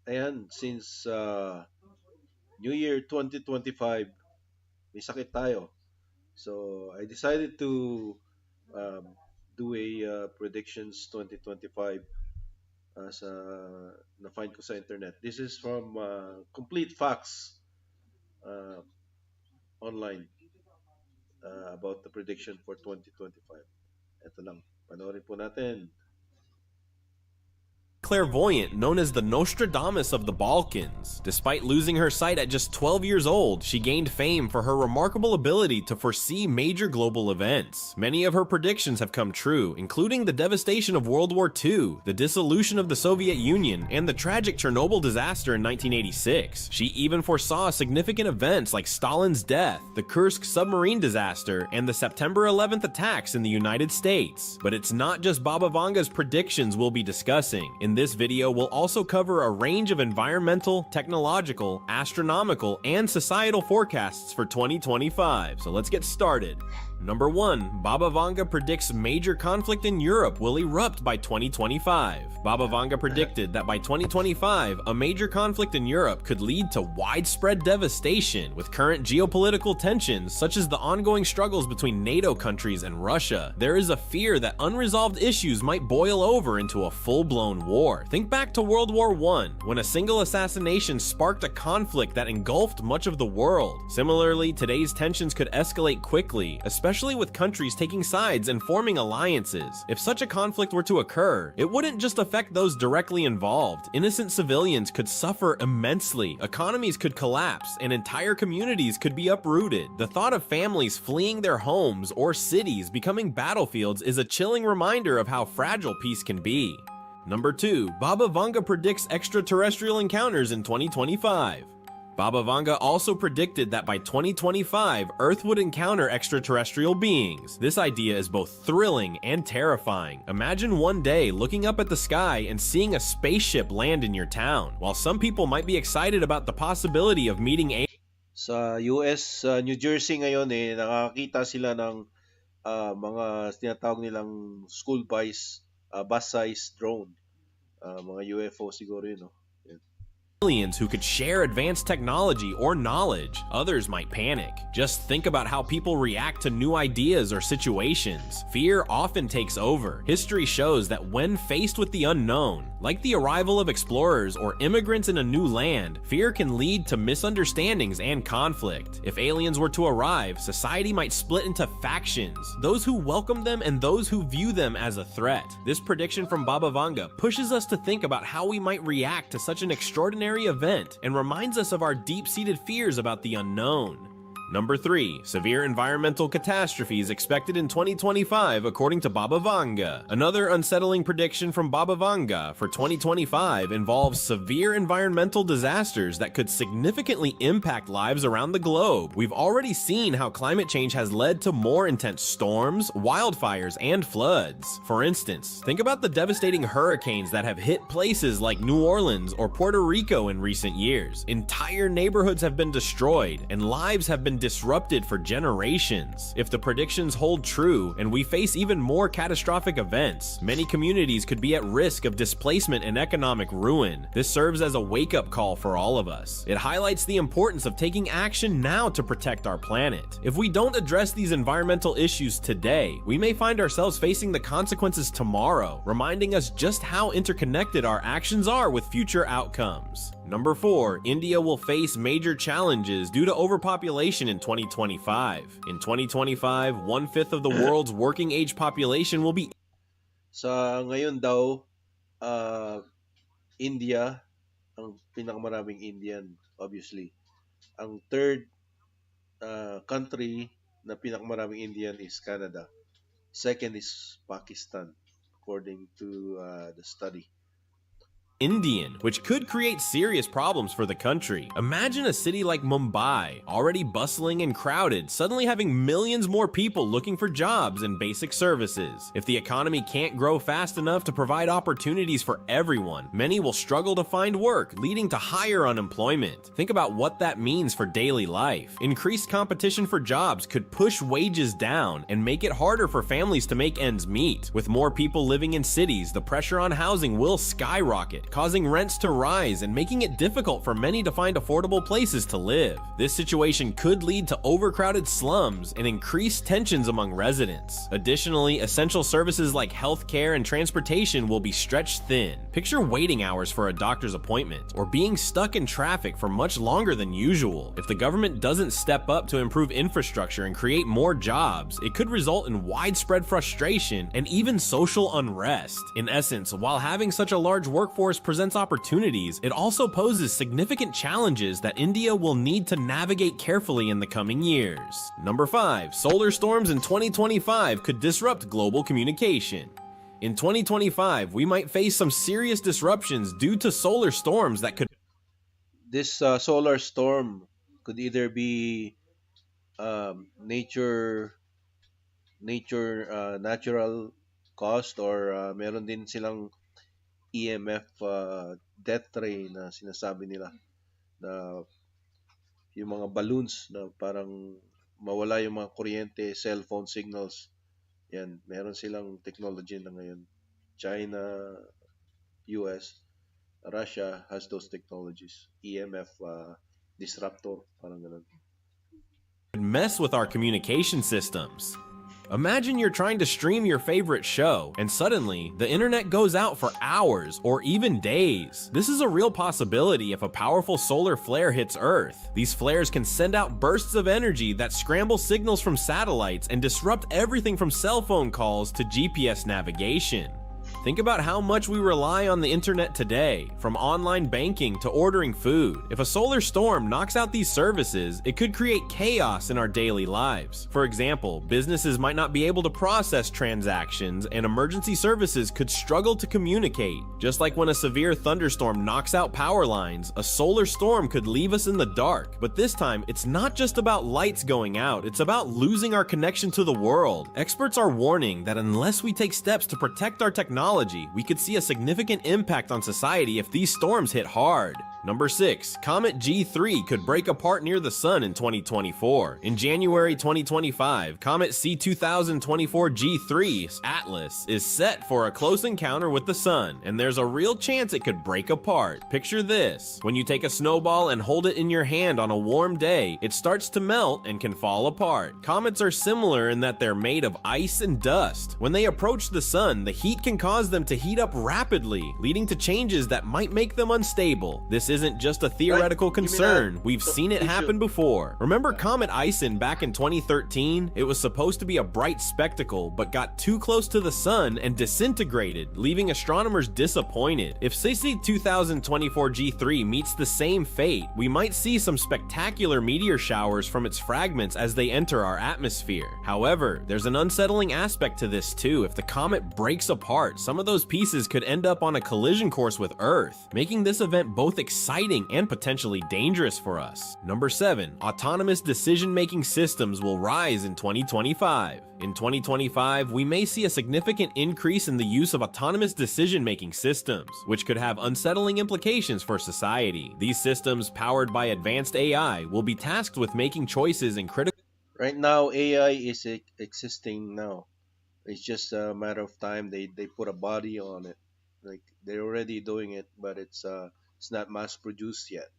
Ayan, since New Year 2025, may sakit tayo. So, I decided to um, do a predictions 2025 as na-find ko sa internet. This is from Complete Facts uh, online about the prediction for 2025. Ito lang, panoorin po natin. Clairvoyant known as the Nostradamus of the Balkans. Despite losing her sight at just 12 years old, she gained fame for her remarkable ability to foresee major global events. Many of her predictions have come true, including the devastation of World War II, the dissolution of the Soviet Union, and the tragic Chernobyl disaster in 1986. She even foresaw significant events like Stalin's death, the Kursk submarine disaster, and the September 11th attacks in the United States. But it's not just Baba Vanga's predictions we'll be discussing. In this video, we'll also cover a range of environmental, technological, astronomical, and societal forecasts for 2025. So let's get started. Number 1. Baba Vanga predicts major conflict in Europe will erupt by 2025. Baba Vanga predicted that by 2025, a major conflict in Europe could lead to widespread devastation with current geopolitical tensions such as the ongoing struggles between NATO countries and Russia. There is a fear that unresolved issues might boil over into a full-blown war. Think back to World War I, when a single assassination sparked a conflict that engulfed much of the world. Similarly, today's tensions could escalate quickly, especially with countries taking sides and forming alliances. If such a conflict were to occur, it wouldn't just affect those directly involved. Innocent civilians could suffer immensely, economies could collapse, and entire communities could be uprooted. The thought of families fleeing their homes or cities becoming battlefields is a chilling reminder of how fragile peace can be. Number 2. Baba Vanga predicts extraterrestrial encounters in 2025. Baba Vanga also predicted that by 2025, Earth would encounter extraterrestrial beings. This idea is both thrilling and terrifying. Imagine one day looking up at the sky and seeing a spaceship land in your town. While some people might be excited about the possibility of meeting aliens, Sa US, New Jersey ngayon nakakita sila ng mga tinatawag nilang bus-size drone. Mga UFO siguro yun, no? who could share advanced technology or knowledge. Others might panic. Just think about how people react to new ideas or situations. Fear often takes over. History shows that when faced with the unknown, like the arrival of explorers or immigrants in a new land, fear can lead to misunderstandings and conflict. If aliens were to arrive, society might split into factions, those who welcome them and those who view them as a threat. This prediction from Baba Vanga pushes us to think about how we might react to such an extraordinary event and reminds us of our deep-seated fears about the unknown. Number 3. Severe environmental catastrophes expected in 2025 according to Baba Vanga. Another unsettling prediction from Baba Vanga for 2025 involves severe environmental disasters that could significantly impact lives around the globe. We've already seen how climate change has led to more intense storms, wildfires, and floods. For instance, think about the devastating hurricanes that have hit places like New Orleans or Puerto Rico in recent years. Entire neighborhoods have been destroyed, and lives have been disrupted for generations. If the predictions hold true and we face even more catastrophic events, many communities could be at risk of displacement and economic ruin. This serves as a wake-up call for all of us. It highlights the importance of taking action now to protect our planet. If we don't address these environmental issues today, we may find ourselves facing the consequences tomorrow, reminding us just how interconnected our actions are with future outcomes. Number 4. India will face major challenges due to overpopulation in 2025. In 2025, 1/5 of the world's working age population will be. Sa ngayon daw, India, ang pinakamaraming Indian, obviously. Ang third country na pinakamaraming Indian is Canada. Second is Pakistan, according to the study. Indian, which could create serious problems for the country. Imagine a city like Mumbai, already bustling and crowded, suddenly having millions more people looking for jobs and basic services. If the economy can't grow fast enough to provide opportunities for everyone, many will struggle to find work, leading to higher unemployment. Think about what that means for daily life. Increased competition for jobs could push wages down and make it harder for families to make ends meet. With more people living in cities, the pressure on housing will skyrocket, causing rents to rise and making it difficult for many to find affordable places to live. This situation could lead to overcrowded slums and increased tensions among residents. Additionally, essential services like healthcare and transportation will be stretched thin. Picture waiting hours for a doctor's appointment, or being stuck in traffic for much longer than usual. If the government doesn't step up to improve infrastructure and create more jobs, it could result in widespread frustration and even social unrest. In essence, while having such a large workforce presents opportunities, it also poses significant challenges that India will need to navigate carefully in the coming years. Number 5. Solar storms in 2025 could disrupt global communication. In 2025, we might face some serious disruptions due to solar storms that could This solar storm could either be natural cost, or meron din silang EMF death ray na sinasabi nila, na yung mga balloons na parang mawala yung mga kuryente, cellphone signals. Yan, meron silang technology na ngayon. China, US, Russia has those technologies. EMF disruptor, parang ganun. mess with our communication systems. Imagine you're trying to stream your favorite show, and suddenly, the internet goes out for hours or even days. This is a real possibility if a powerful solar flare hits Earth. These flares can send out bursts of energy that scramble signals from satellites and disrupt everything from cell phone calls to GPS navigation. Think about how much we rely on the internet today, from online banking to ordering food. If a solar storm knocks out these services, it could create chaos in our daily lives. For example, businesses might not be able to process transactions, and emergency services could struggle to communicate. Just like when a severe thunderstorm knocks out power lines, a solar storm could leave us in the dark. But this time, it's not just about lights going out, it's about losing our connection to the world. Experts are warning that unless we take steps to protect our technology, we could see a significant impact on society if these storms hit hard. Number 6. Comet G3 could break apart near the Sun in 2024. In January 2025, Comet C2024 G3 Atlas is set for a close encounter with the Sun, and there's a real chance it could break apart. Picture this. When you take a snowball and hold it in your hand on a warm day, it starts to melt and can fall apart. Comets are similar in that they're made of ice and dust. When they approach the Sun, the heat can cause them to heat up rapidly, leading to changes that might make them unstable. This isn't just a theoretical concern. We've seen it happen before. Remember Comet Ison back in 2013? It was supposed to be a bright spectacle, but got too close to the Sun and disintegrated, leaving astronomers disappointed. If CC 2024 G3 meets the same fate, we might see some spectacular meteor showers from its fragments as they enter our atmosphere. However, there's an unsettling aspect to this too. If the comet breaks apart, some of those pieces could end up on a collision course with Earth, making this event both exciting and potentially dangerous for us. Number 7. Autonomous decision-making systems will rise in 2025. In 2025, we may see a significant increase in the use of autonomous decision-making systems, which could have unsettling implications for society. These systems, powered by advanced AI, will be tasked with making choices in critical. Right now, AI is existing now. It's just a matter of time. They put a body on it. Like, they're already doing it, but it's not mass produced yet.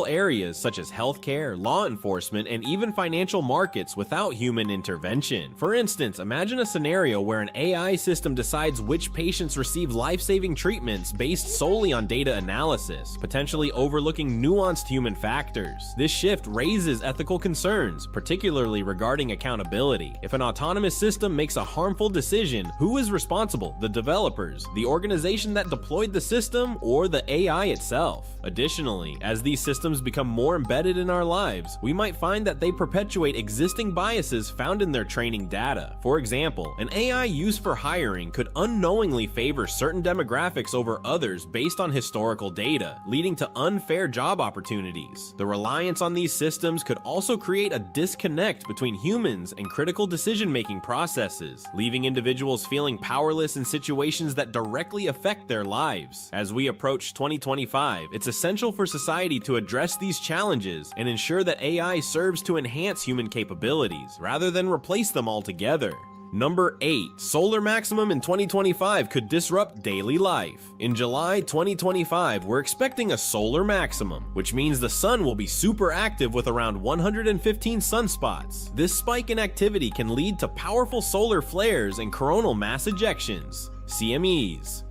Areas such as healthcare, law enforcement, and even financial markets without human intervention. For instance, imagine a scenario where an AI system decides which patients receive life-saving treatments based solely on data analysis, potentially overlooking nuanced human factors. This shift raises ethical concerns, particularly regarding accountability. If an autonomous system makes a harmful decision, who is responsible? The developers, the organization that deployed the system, or the AI itself? Additionally, as these systems become more embedded in our lives, we might find that they perpetuate existing biases found in their training data. For example, an AI used for hiring could unknowingly favor certain demographics over others based on historical data, leading to unfair job opportunities. The reliance on these systems could also create a disconnect between humans and critical decision-making processes, leaving individuals feeling powerless in situations that directly affect their lives. As we approach 2025, it's essential for society to address these challenges and ensure that AI serves to enhance human capabilities rather than replace them altogether. Number 8. Solar maximum in 2025 could disrupt daily life. In July 2025, we're expecting a solar maximum, which means the sun will be super active with around 115 sunspots. This spike in activity can lead to powerful solar flares and coronal mass ejections, CMEs.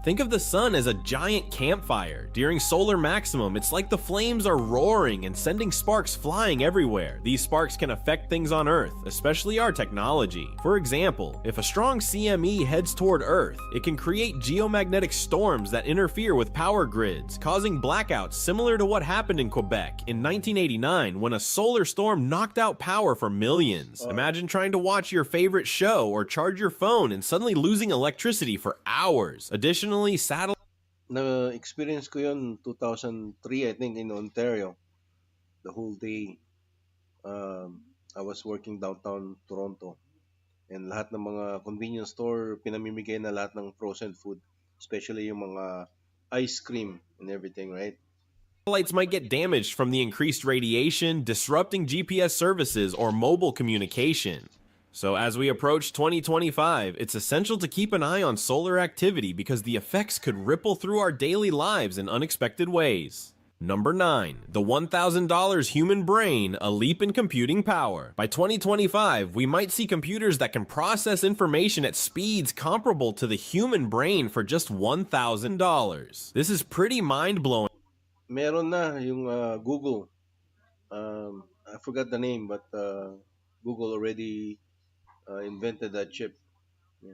Think of the sun as a giant campfire. During solar maximum, it's like the flames are roaring and sending sparks flying everywhere. These sparks can affect things on Earth, especially our technology. For example, if a strong CME heads toward Earth, it can create geomagnetic storms that interfere with power grids, causing blackouts similar to what happened in Quebec in 1989 when a solar storm knocked out power for millions. Imagine trying to watch your favorite show or charge your phone and suddenly losing electricity for hours. Additionally, satellite Na-experience ko yun 2003, I think, in Ontario. The whole day, I was working downtown Toronto. And lahat ng mga convenience store, pinamimigay na lahat ng frozen food. Especially yung mga ice cream and everything, right? Satellites might get damaged from the increased radiation, disrupting GPS services or mobile communication. So as we approach 2025, it's essential to keep an eye on solar activity because the effects could ripple through our daily lives in unexpected ways. Number 9. The $1,000 human brain, a leap in computing power. By 2025, we might see computers that can process information at speeds comparable to the human brain for just $1,000. This is pretty mind-blowing. Meron na yung Google. I forgot the name, but Google already invented that chip. Yeah.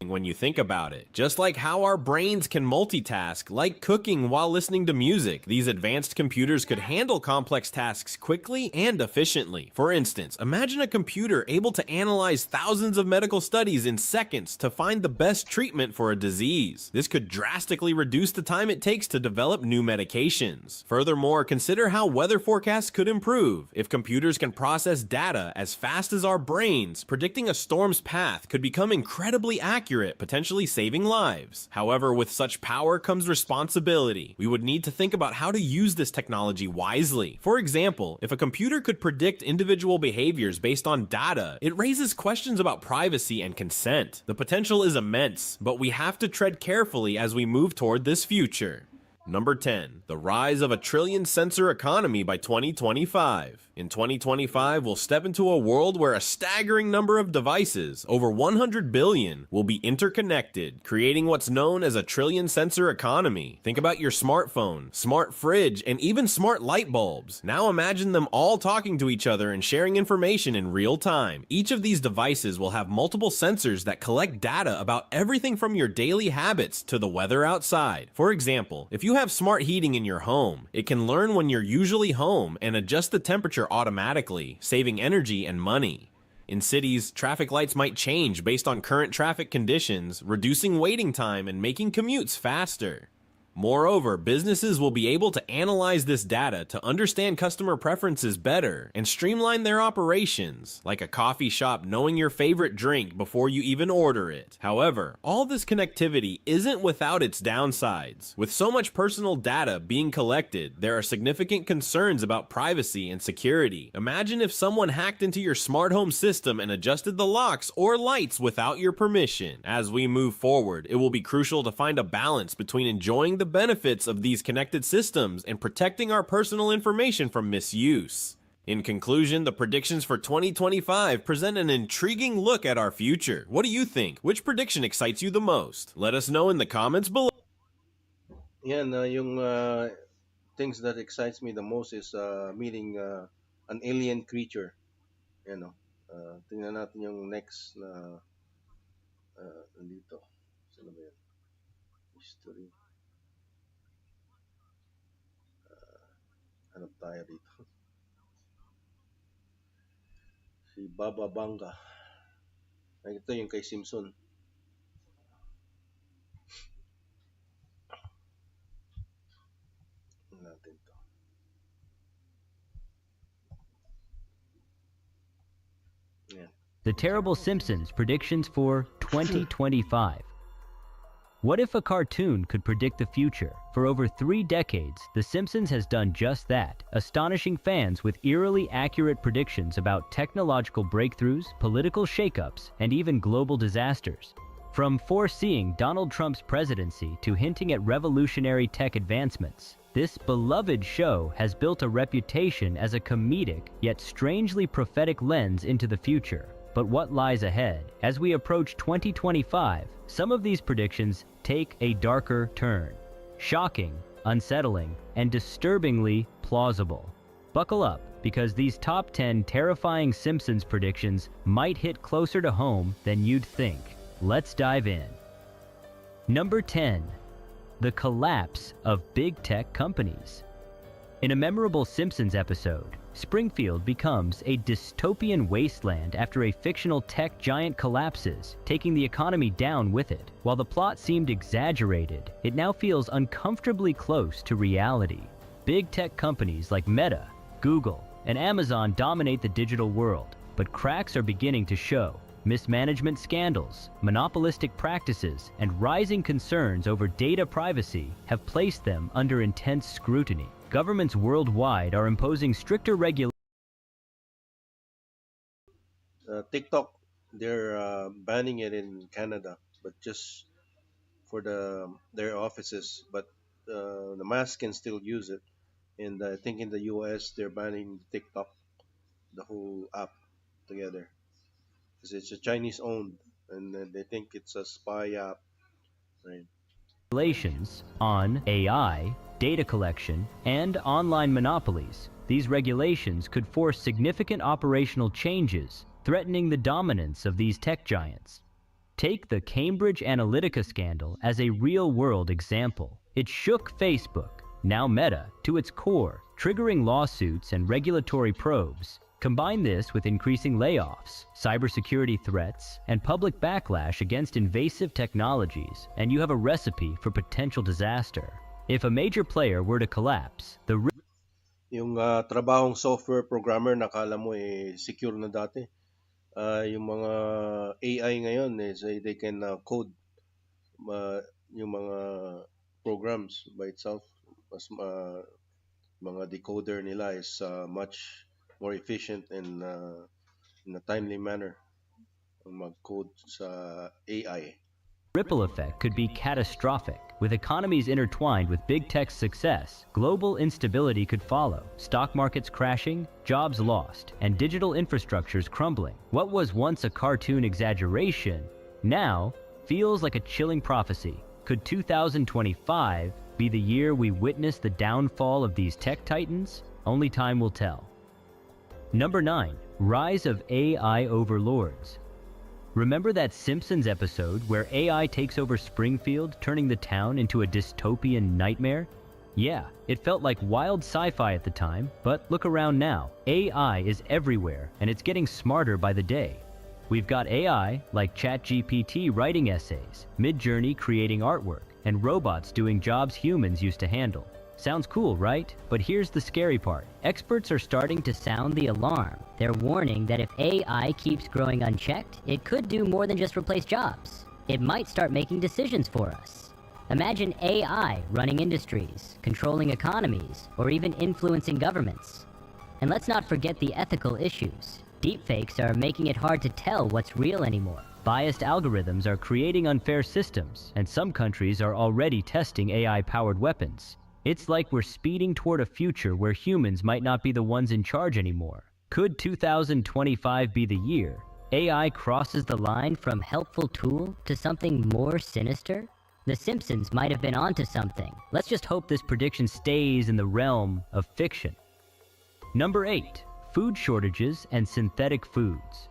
When you think about it. Just like how our brains can multitask, like cooking while listening to music, these advanced computers could handle complex tasks quickly and efficiently. For instance, imagine a computer able to analyze thousands of medical studies in seconds to find the best treatment for a disease. This could drastically reduce the time it takes to develop new medications. Furthermore, consider how weather forecasts could improve. If computers can process data as fast as our brains, predicting a storm's path could become incredibly accurate, potentially saving lives. However, with such power comes responsibility. We would need to think about how to use this technology wisely. For example, if a computer could predict individual behaviors based on data, it raises questions about privacy and consent. The potential is immense, but we have to tread carefully as we move toward this future. Number 10. The rise of a trillion sensor economy by 2025. In 2025, we'll step into a world where a staggering number of devices, over 100 billion, will be interconnected, creating what's known as a trillion sensor economy. Think about your smartphone, smart fridge, and even smart light bulbs. Now imagine them all talking to each other and sharing information in real time. Each of these devices will have multiple sensors that collect data about everything from your daily habits to the weather outside. For example, if you have smart heating in your home, it can learn when you're usually home and adjust the temperature automatically, saving energy and money. In cities, traffic lights might change based on current traffic conditions, reducing waiting time and making commutes faster. Moreover, businesses will be able to analyze this data to understand customer preferences better and streamline their operations, like a coffee shop knowing your favorite drink before you even order it. However, all this connectivity isn't without its downsides. With so much personal data being collected, there are significant concerns about privacy and security. Imagine if someone hacked into your smart home system and adjusted the locks or lights without your permission. As we move forward, it will be crucial to find a balance between enjoying the benefits of these connected systems and protecting our personal information from misuse. In conclusion, the predictions for 2025 present an intriguing look at our future. What do you think? Which prediction excites you the most? Let us know in the comments below. Yan, yung things that excites me the most is meeting an alien creature. You know, tingnan natin yung next na dito. Sino ba yan? History. Hanap tayo dito. Si Baba Vanga. Ay, ito yung kay Simpson. Natin to. Yan. The Terrible Simpsons predictions for 2025. What if a cartoon could predict the future? For over 3 decades, The Simpsons has done just that, astonishing fans with eerily accurate predictions about technological breakthroughs, political shakeups, and even global disasters. From foreseeing Donald Trump's presidency to hinting at revolutionary tech advancements, this beloved show has built a reputation as a comedic yet strangely prophetic lens into the future. But what lies ahead? As we approach 2025, some of these predictions take a darker turn. Shocking, unsettling, and disturbingly plausible. Buckle up, because these top 10 terrifying Simpsons predictions might hit closer to home than you'd think. Let's dive in. Number 10. The collapse of big tech companies. In a memorable Simpsons episode, Springfield becomes a dystopian wasteland after a fictional tech giant collapses, taking the economy down with it. While the plot seemed exaggerated, it now feels uncomfortably close to reality. Big tech companies like Meta, Google, and Amazon dominate the digital world, but cracks are beginning to show. Mismanagement scandals, monopolistic practices, and rising concerns over data privacy have placed them under intense scrutiny. Governments worldwide are imposing stricter regulations. TikTok, they're banning it in Canada, but just for their offices. But the mass can still use it. And I think in the US, they're banning TikTok, the whole app together, because it's a Chinese owned, and they think it's a spy app, right? Regulations on AI, data collection, and online monopolies. These regulations could force significant operational changes, threatening the dominance of these tech giants. Take the Cambridge Analytica scandal as a real-world example. It shook Facebook, now Meta, to its core, triggering lawsuits and regulatory probes. Combine this with increasing layoffs, cybersecurity threats, and public backlash against invasive technologies, and you have a recipe for potential disaster. If a major player were to collapse, the Yung trabahong software programmer, nakala mo secure na dati. Yung mga AI ngayon, they can code uh, yung mga programs by itself. Mas mga decoder nila is much more efficient and in a timely manner ang mag-code sa AI. ripple effect could be catastrophic. With economies intertwined with big tech's success, global instability could follow. Stock markets crashing, jobs lost, and digital infrastructures crumbling. What was once a cartoon exaggeration now feels like a chilling prophecy. Could 2025 be the year we witness the downfall of these tech titans? Only time will tell. Number 9. Rise of AI overlords. Remember that Simpsons episode where AI takes over Springfield, turning the town into a dystopian nightmare? Yeah, it felt like wild sci-fi at the time, but look around now. AI is everywhere, and it's getting smarter by the day. We've got AI like ChatGPT writing essays, Midjourney creating artwork, and robots doing jobs humans used to handle. Sounds cool, right? But here's the scary part. Experts are starting to sound the alarm. They're warning that if AI keeps growing unchecked, it could do more than just replace jobs. It might start making decisions for us. Imagine AI running industries, controlling economies, or even influencing governments. And let's not forget the ethical issues. Deepfakes are making it hard to tell what's real anymore. Biased algorithms are creating unfair systems, and some countries are already testing AI-powered weapons. It's like we're speeding toward a future where humans might not be the ones in charge anymore. Could 2025 be the year AI crosses the line from helpful tool to something more sinister? The Simpsons might have been onto something. Let's just hope this prediction stays in the realm of fiction. Number 8. Food shortages and synthetic foods.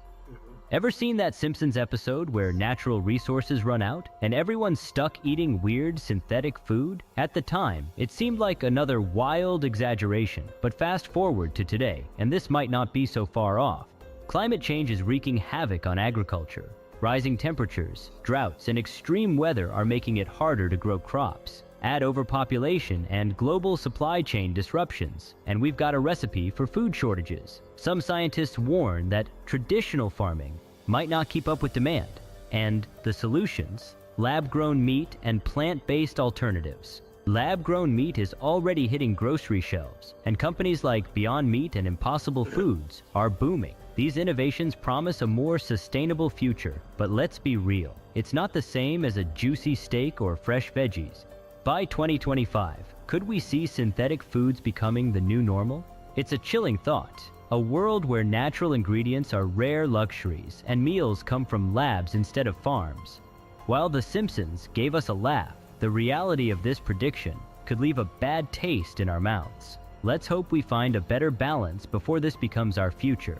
Ever seen that Simpsons episode where natural resources run out and everyone's stuck eating weird synthetic food? At the time, it seemed like another wild exaggeration, but fast forward to today, and this might not be so far off. Climate change is wreaking havoc on agriculture. Rising temperatures, droughts, and extreme weather are making it harder to grow crops. Add overpopulation and global supply chain disruptions, and we've got a recipe for food shortages. Some scientists warn that traditional farming might not keep up with demand. And the solutions? lab-grown meat, and plant-based alternatives. Lab-grown meat is already hitting grocery shelves, and companies like Beyond Meat and Impossible Foods are booming. These innovations promise a more sustainable future, but let's be real. It's not the same as a juicy steak or fresh veggies. By 2025, could we see synthetic foods becoming the new normal? It's a chilling thought. A world where natural ingredients are rare luxuries and meals come from labs instead of farms. While The Simpsons gave us a laugh, the reality of this prediction could leave a bad taste in our mouths. Let's hope we find a better balance before this becomes our future.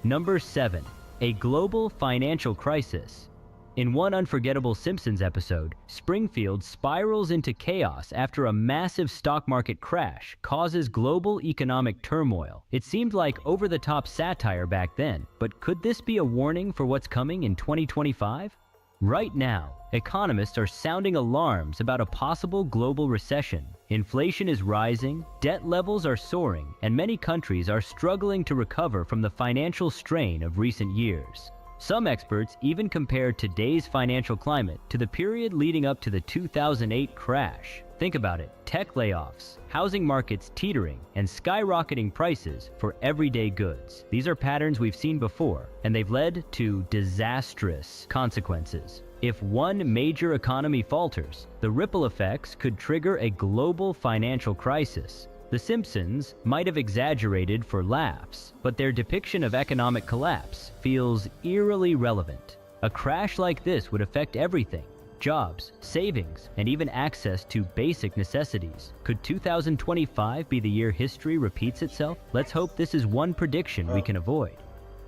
Number 7. A global financial crisis. In one unforgettable Simpsons episode, Springfield spirals into chaos after a massive stock market crash causes global economic turmoil. It seemed like over-the-top satire back then, but could this be a warning for what's coming in 2025? Right now, economists are sounding alarms about a possible global recession. Inflation is rising, debt levels are soaring, and many countries are struggling to recover from the financial strain of recent years. Some experts even compare today's financial climate to the period leading up to the 2008 crash. Think about it: tech layoffs, housing markets teetering, and skyrocketing prices for everyday goods. These are patterns we've seen before, and they've led to disastrous consequences. If one major economy falters, the ripple effects could trigger a global financial crisis. The Simpsons might have exaggerated for laughs, but their depiction of economic collapse feels eerily relevant. A crash like this would affect everything: jobs, savings, and even access to basic necessities. Could 2025 be the year history repeats itself? Let's hope this is one prediction we can avoid.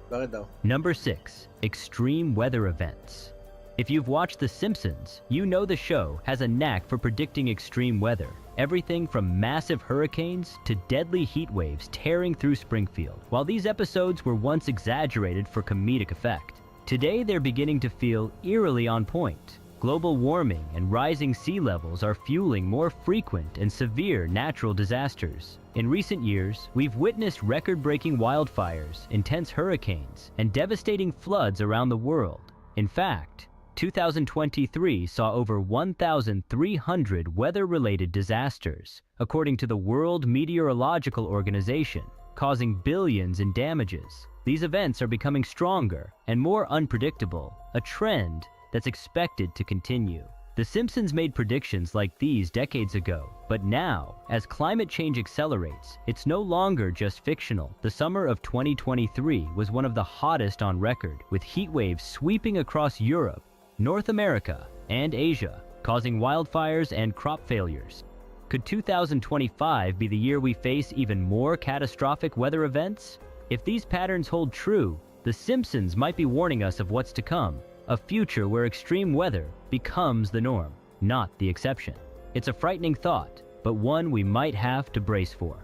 Bakit daw? Number 6. Extreme weather events. If you've watched The Simpsons, you know the show has a knack for predicting extreme weather. Everything from massive hurricanes to deadly heat waves tearing through Springfield. While these episodes were once exaggerated for comedic effect, today they're beginning to feel eerily on point. Global warming and rising sea levels are fueling more frequent and severe natural disasters. In recent years, we've witnessed record-breaking wildfires, intense hurricanes, and devastating floods around the world. In fact, 2023 saw over 1,300 weather-related disasters, according to the World Meteorological Organization, causing billions in damages. These events are becoming stronger and more unpredictable, a trend that's expected to continue. The Simpsons made predictions like these decades ago, but now, as climate change accelerates, it's no longer just fictional. The summer of 2023 was one of the hottest on record, with heat waves sweeping across Europe, North America, and Asia, causing wildfires and crop failures. Could 2025 be the year we face even more catastrophic weather events? If these patterns hold true, The Simpsons might be warning us of what's to come, a future where extreme weather becomes the norm, not the exception. It's a frightening thought, but one we might have to brace for.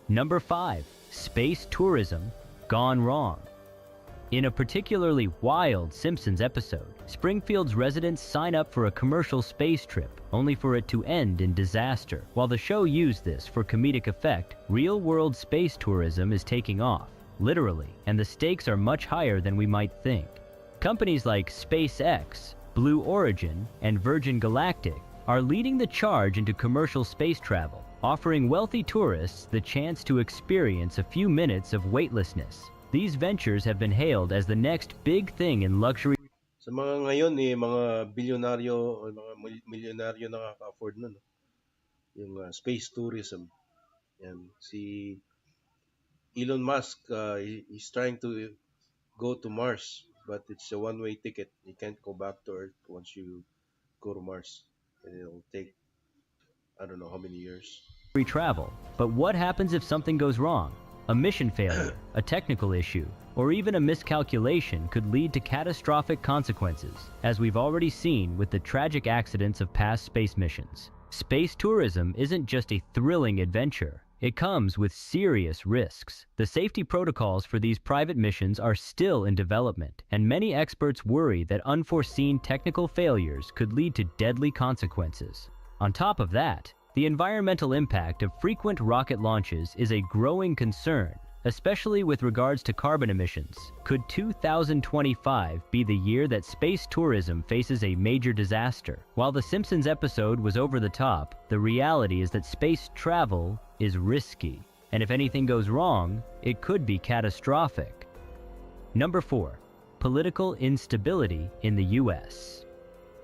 Number 5. Space tourism gone wrong. In a particularly wild Simpsons episode, Springfield's residents sign up for a commercial space trip, only for it to end in disaster. While the show used this for comedic effect, real-world space tourism is taking off, literally, and the stakes are much higher than we might think. Companies like SpaceX, Blue Origin, and Virgin Galactic are leading the charge into commercial space travel, offering wealthy tourists the chance to experience a few minutes of weightlessness. These ventures have been hailed as the next big thing in luxury. Sa mga ngayon, mga bilyonaryo o mga milyonaryo nakaka-afford nun. Yung space tourism. Yan. Si Elon Musk, he's trying to go to Mars, but it's a one-way ticket. You can't go back to Earth once you go to Mars. And it'll take, I don't know how many years. Travel. But what happens if something goes wrong? A mission failure, a technical issue, or even a miscalculation could lead to catastrophic consequences, as we've already seen with the tragic accidents of past space missions. Space tourism isn't just a thrilling adventure. It comes with serious risks. The safety protocols for these private missions are still in development, and many experts worry that unforeseen technical failures could lead to deadly consequences. On top of that, the environmental impact of frequent rocket launches is a growing concern, especially with regards to carbon emissions. Could 2025 be the year that space tourism faces a major disaster? While the Simpsons episode was over the top, the reality is that space travel is risky, and if anything goes wrong, it could be catastrophic. Number 4. Political instability in the US.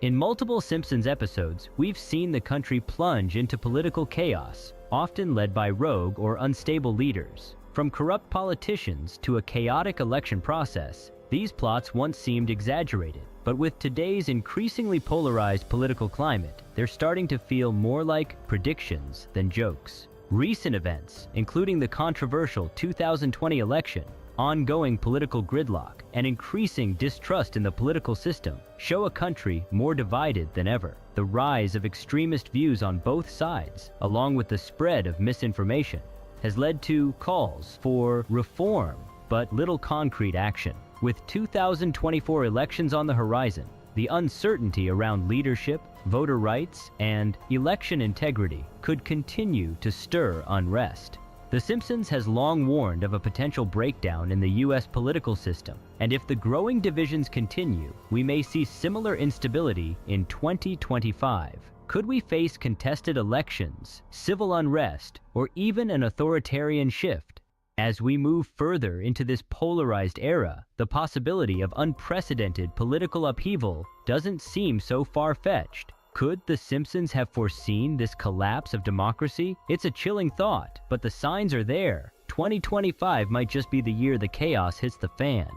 In multiple Simpsons episodes, we've seen the country plunge into political chaos, often led by rogue or unstable leaders. From corrupt politicians to a chaotic election process, these plots once seemed exaggerated. But with today's increasingly polarized political climate, they're starting to feel more like predictions than jokes. Recent events, including the controversial 2020 election, ongoing political gridlock, and increasing distrust in the political system, show a country more divided than ever. The rise of extremist views on both sides, along with the spread of misinformation, has led to calls for reform, but little concrete action. With 2024 elections on the horizon, the uncertainty around leadership, voter rights, and election integrity could continue to stir unrest. The Simpsons has long warned of a potential breakdown in the U.S. political system, and if the growing divisions continue, we may see similar instability in 2025. Could we face contested elections, civil unrest, or even an authoritarian shift? As we move further into this polarized era, the possibility of unprecedented political upheaval doesn't seem so far-fetched. Could The Simpsons have foreseen this collapse of democracy? It's a chilling thought, but the signs are there. 2025 might just be the year the chaos hits the fan.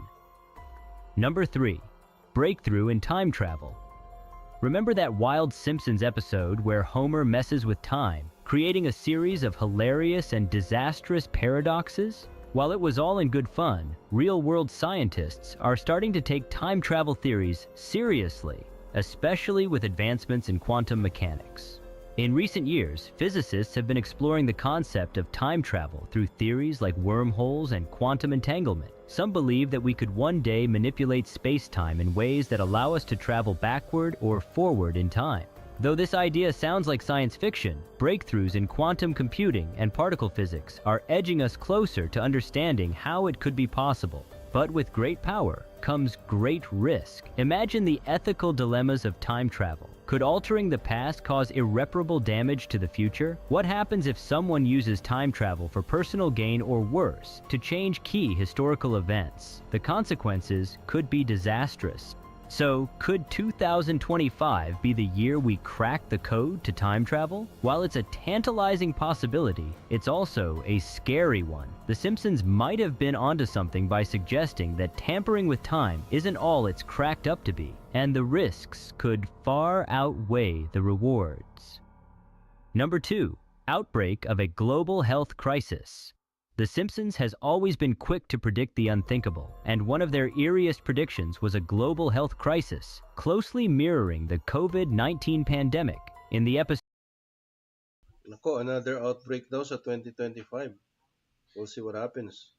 Number 3. Breakthrough in time travel. Remember that wild Simpsons episode where Homer messes with time, creating a series of hilarious and disastrous paradoxes? While it was all in good fun, real-world scientists are starting to take time travel theories seriously, especially with advancements in quantum mechanics. In recent years, physicists have been exploring the concept of time travel through theories like wormholes and quantum entanglement. Some believe that we could one day manipulate space-time in ways that allow us to travel backward or forward in time. Though this idea sounds like science fiction, breakthroughs in quantum computing and particle physics are edging us closer to understanding how it could be possible. But with great power comes great risk. Imagine the ethical dilemmas of time travel. Could altering the past cause irreparable damage to the future? What happens if someone uses time travel for personal gain or worse, to change key historical events? The consequences could be disastrous. So, could 2025 be the year we crack the code to time travel? While it's a tantalizing possibility, it's also a scary one. The Simpsons might have been onto something by suggesting that tampering with time isn't all it's cracked up to be, and the risks could far outweigh the rewards. Number 2. Outbreak of a global health crisis. The Simpsons has always been quick to predict the unthinkable, and one of their eeriest predictions was a global health crisis, closely mirroring the COVID-19 pandemic. In the episode Nako, another outbreak daw sa 2025. We'll see what happens.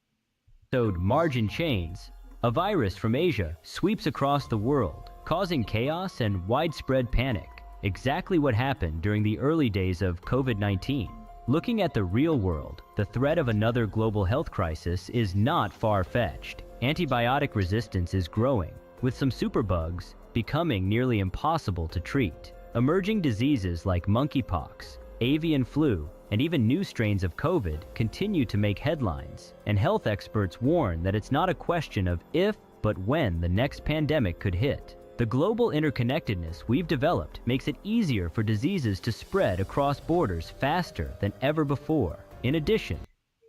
Margin Chains, a virus from Asia sweeps across the world, causing chaos and widespread panic. Exactly what happened during the early days of COVID-19. Looking at the real world, the threat of another global health crisis is not far-fetched. Antibiotic resistance is growing, with some superbugs becoming nearly impossible to treat. Emerging diseases like monkeypox, avian flu, and even new strains of COVID continue to make headlines, and health experts warn that it's not a question of if, but when the next pandemic could hit. The global interconnectedness we've developed makes it easier for diseases to spread across borders faster than ever before. In addition,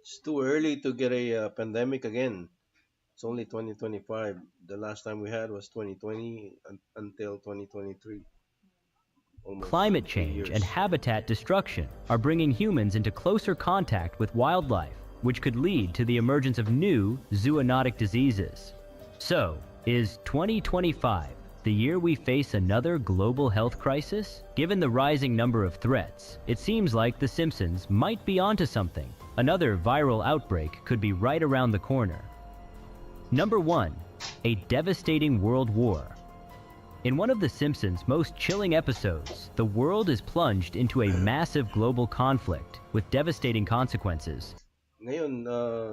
It's too early to get a pandemic again. It's only 2025. The last time we had was 2020 until 2023. Almost climate 3 change years. and habitat destruction are bringing humans into closer contact with wildlife, which could lead to the emergence of new zoonotic diseases. So, is 2025 the year we face another global health crisis? Given the rising number of threats, it seems like The Simpsons might be onto something. Another viral outbreak could be right around the corner. Number 1. A devastating world war. In one of The Simpsons' most chilling episodes, the world is plunged into a massive global conflict with devastating consequences. Ngayon,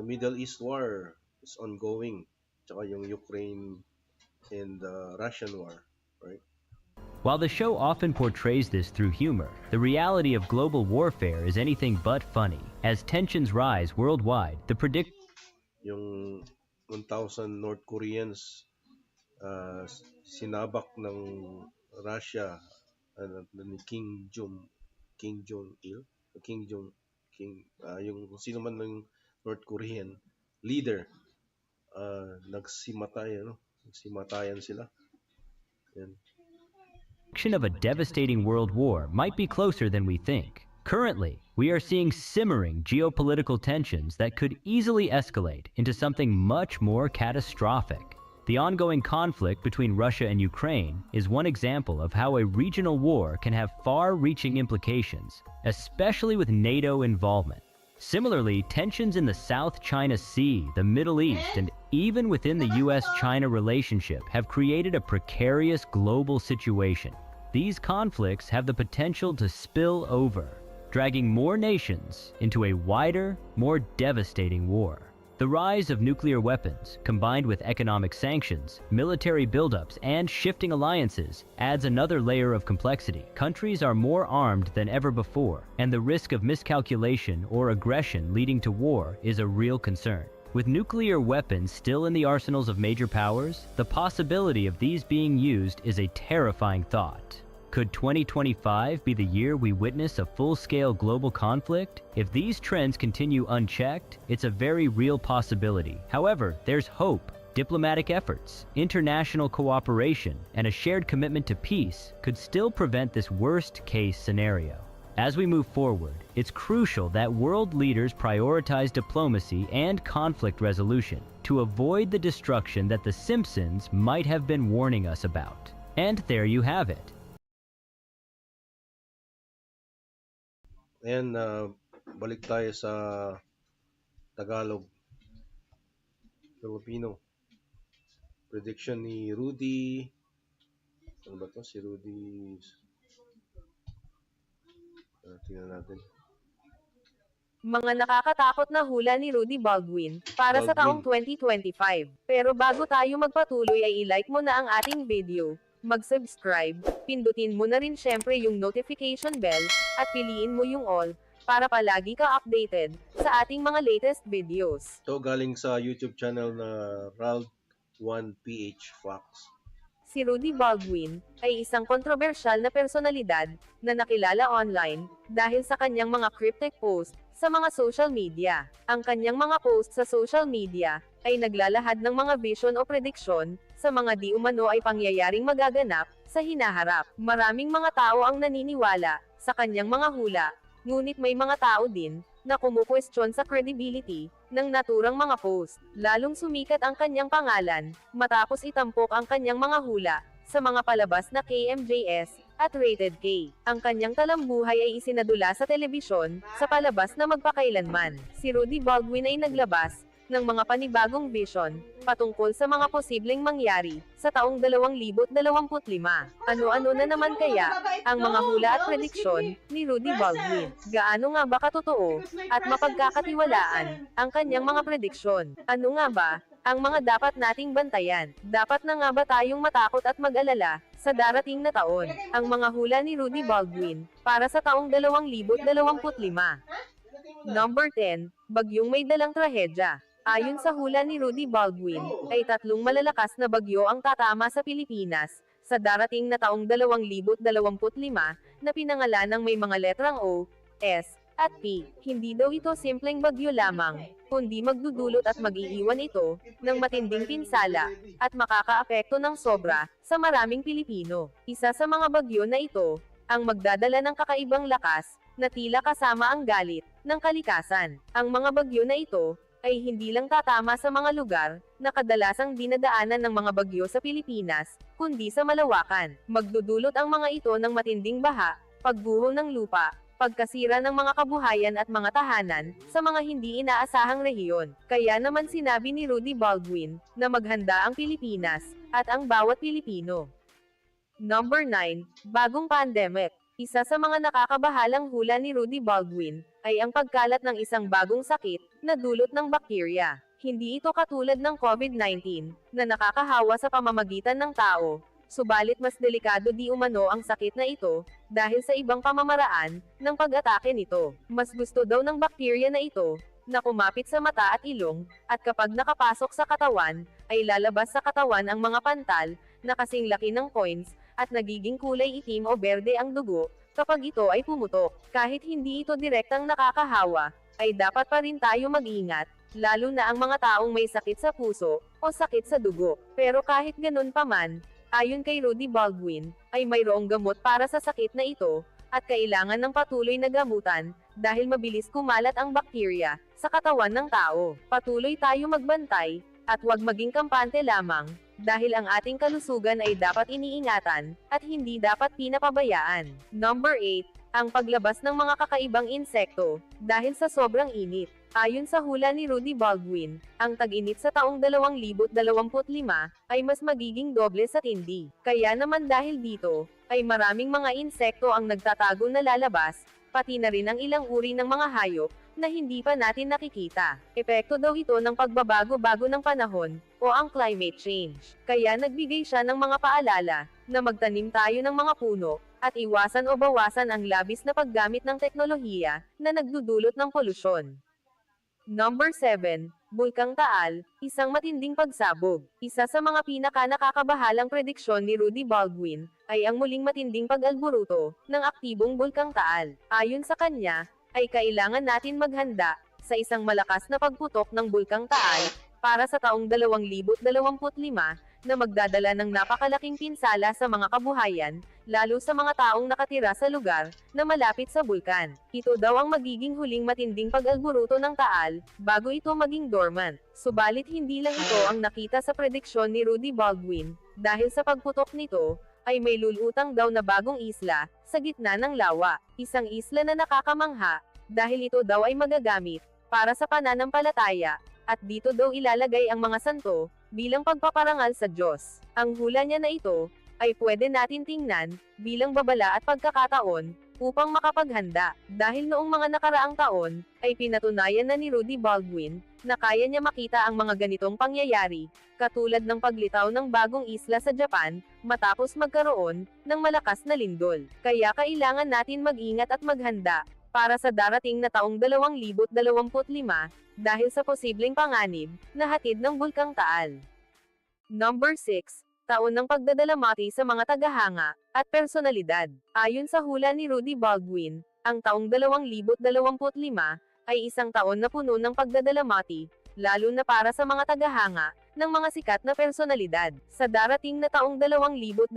Middle East War is ongoing. Tsaka yung Ukraine and Russian war, right? While the show often portrays this through humor, the reality of global warfare is anything but funny. As tensions rise worldwide, the Yung 1,000 North Koreans uh, sinabak ng Russia ni King Jong Il, King Jong King yung sino man ng North Korean leader nagsimatayan sila. Yan. prediction of a devastating world war might be closer than we think. Currently, we are seeing simmering geopolitical tensions that could easily escalate into something much more catastrophic. The ongoing conflict between Russia and Ukraine is one example of how a regional war can have far-reaching implications, especially with NATO involvement. Similarly, tensions in the South China Sea, the Middle East, and even within the US-China relationship have created a precarious global situation. These conflicts have the potential to spill over, dragging more nations into a wider, more devastating war. The rise of nuclear weapons, combined with economic sanctions, military buildups, and shifting alliances, adds another layer of complexity. Countries are more armed than ever before, and the risk of miscalculation or aggression leading to war is a real concern. With nuclear weapons still in the arsenals of major powers, the possibility of these being used is a terrifying thought. Could 2025 be the year we witness a full-scale global conflict? If these trends continue unchecked, it's a very real possibility. However, there's hope. Diplomatic efforts, international cooperation, and a shared commitment to peace could still prevent this worst-case scenario. As we move forward, it's crucial that world leaders prioritize diplomacy and conflict resolution to avoid the destruction that the Simpsons might have been warning us about. And there you have it. Ayan, balik tayo sa Tagalog, Filipino. Prediction ni Rudy. Ano ba to? Si Rudy. Tingnan natin. Mga nakakatakot na hula ni Rudy Baldwin para sa taong 2025. Pero bago tayo magpatuloy ay i-like mo na ang ating video, mag-subscribe, pindutin mo na rin syempre yung notification bell, at piliin mo yung all, para palagi ka updated sa ating mga latest videos. Ito galing sa YouTube channel na Rald1PH Fox. Si Rudy Baldwin ay isang kontrobersyal na personalidad na nakilala online dahil sa kanyang mga cryptic post sa mga social media. Ang kanyang mga post sa social media ay naglalahad ng mga vision o prediksyon sa mga di umano ay pangyayaring magaganap sa hinaharap. Maraming mga tao ang naniniwala sa kanyang mga hula, ngunit may mga tao din na kumukwestiyon sa credibility ng naturang mga post. Lalong sumikat ang kanyang pangalan matapos itampok ang kanyang mga hula sa mga palabas na KMJS at Rated K. Ang kanyang talambuhay ay isinadula sa telebisyon sa palabas na Magpakailanman. Si Rudy Baldwin ay naglabas ng mga panibagong vision patungkol sa mga posibleng mangyari sa taong 2025. Ano-ano na naman kaya ang mga hula at prediksyon ni Rudy Baldwin? Gaano nga ba katotoo at mapagkakatiwalaan ang kanyang mga prediksyon? Ano nga ba ang mga dapat nating bantayan? Dapat na nga ba tayong matakot at mag-alala sa darating na taon? Ang mga hula ni Rudy Baldwin para sa taong 2025. Number 10, bagyong may dalang trahedya. Ayon sa hula ni Rudy Baldwin, ay 3 malalakas na bagyo ang tatama sa Pilipinas sa darating na taong 2025 na pinangalan ng may mga letrang O, S, at P. Hindi daw ito simpleng bagyo lamang, kundi magdudulot at mag-iiwan ito ng matinding pinsala at makakaapekto ng sobra sa maraming Pilipino. Isa sa mga bagyo na ito ang magdadala ng kakaibang lakas na tila kasama ang galit ng kalikasan. Ang mga bagyo na ito ay hindi lang tatama sa mga lugar na kadalasang dinadaanan ng mga bagyo sa Pilipinas, kundi sa malawakan. Magdudulot ang mga ito ng matinding baha, pagguho ng lupa, pagkasira ng mga kabuhayan at mga tahanan sa mga hindi inaasahang rehiyon. Kaya naman sinabi ni Rudy Baldwin na maghanda ang Pilipinas at ang bawat Pilipino. Number 9, bagong pandemic. Isa sa mga nakakabahalang hula ni Rudy Baldwin, ay ang pagkalat ng isang bagong sakit, na dulot ng bakterya. Hindi ito katulad ng COVID-19, na nakakahawa sa pamamagitan ng tao. Subalit mas delikado di umano ang sakit na ito, dahil sa ibang pamamaraan, ng pag-atake nito. Mas gusto daw ng bakterya na ito, na kumapit sa mata at ilong, at kapag nakapasok sa katawan, ay lalabas sa katawan ang mga pantal, na kasing laki ng coins, at nagiging kulay itim o berde ang dugo, kapag ito ay pumutok. Kahit hindi ito direktang nakakahawa, ay dapat pa rin tayo mag-ingat, lalo na ang mga taong may sakit sa puso, o sakit sa dugo. Pero kahit ganun pa man, ayon kay Rudy Baldwin, ay mayroong gamot para sa sakit na ito, at kailangan ng patuloy na gamutan, dahil mabilis kumalat ang bakterya, sa katawan ng tao. Patuloy tayo magbantay, at huwag maging kampante lamang, dahil ang ating kalusugan ay dapat iniingatan, at hindi dapat pinapabayaan. Number 8. Ang paglabas ng mga kakaibang insekto, dahil sa sobrang init. Ayon sa hula ni Rudy Baldwin, ang tag-init sa taong 2025, ay mas magiging doble sa tindi. Kaya naman dahil dito, ay maraming mga insekto ang nagtatago na lalabas, pati na rin ang ilang uri ng mga hayop, na hindi pa natin nakikita. Epekto daw ito ng pagbabago-bago ng panahon, o ang climate change. Kaya nagbigay siya ng mga paalala, na magtanim tayo ng mga puno, at iwasan o bawasan ang labis na paggamit ng teknolohiya, na nagdudulot ng polusyon. Number 7. Bulkang Taal, isang matinding pagsabog. Isa sa mga pinaka-nakakabahalang prediksyon ni Rudy Baldwin, ay ang muling matinding pag-alburuto, ng aktibong Bulkang Taal. Ayon sa kanya, ay kailangan natin maghanda, sa isang malakas na pagputok ng Bulkang Taal, para sa taong 2025, na magdadala ng napakalaking pinsala sa mga kabuhayan, lalo sa mga taong nakatira sa lugar, na malapit sa bulkan. Ito daw ang magiging huling matinding pag-alburuto ng Taal, bago ito maging dormant. Subalit hindi lang ito ang nakita sa prediksyon ni Rudy Baldwin, dahil sa pagputok nito, ay may lulutang daw na bagong isla, sa gitna ng lawa. Isang isla na nakakamangha, dahil ito daw ay magagamit, para sa pananampalataya, at dito daw ilalagay ang mga santo, bilang pagpaparangal sa Diyos. Ang hula niya na ito, ay pwede natin tingnan, bilang babala at pagkakataon, upang makapaghanda. Dahil noong mga nakaraang taon, ay pinatunayan na ni Rudy Baldwin, na kaya niya makita ang mga ganitong pangyayari, katulad ng paglitaw ng bagong isla sa Japan, matapos magkaroon, ng malakas na lindol. Kaya kailangan natin mag-ingat at maghanda, para sa darating na taong 2025, dahil sa posibleng panganib, na hatid ng Bulkang Taal. Number 6. Taon ng pagdadalamati sa mga tagahanga, at personalidad. Ayon sa hula ni Rudy Baldwin, ang taong 2025, ay isang taon na puno ng pagdadalamati, lalo na para sa mga tagahanga, ng mga sikat na personalidad. Sa darating na taong 2025,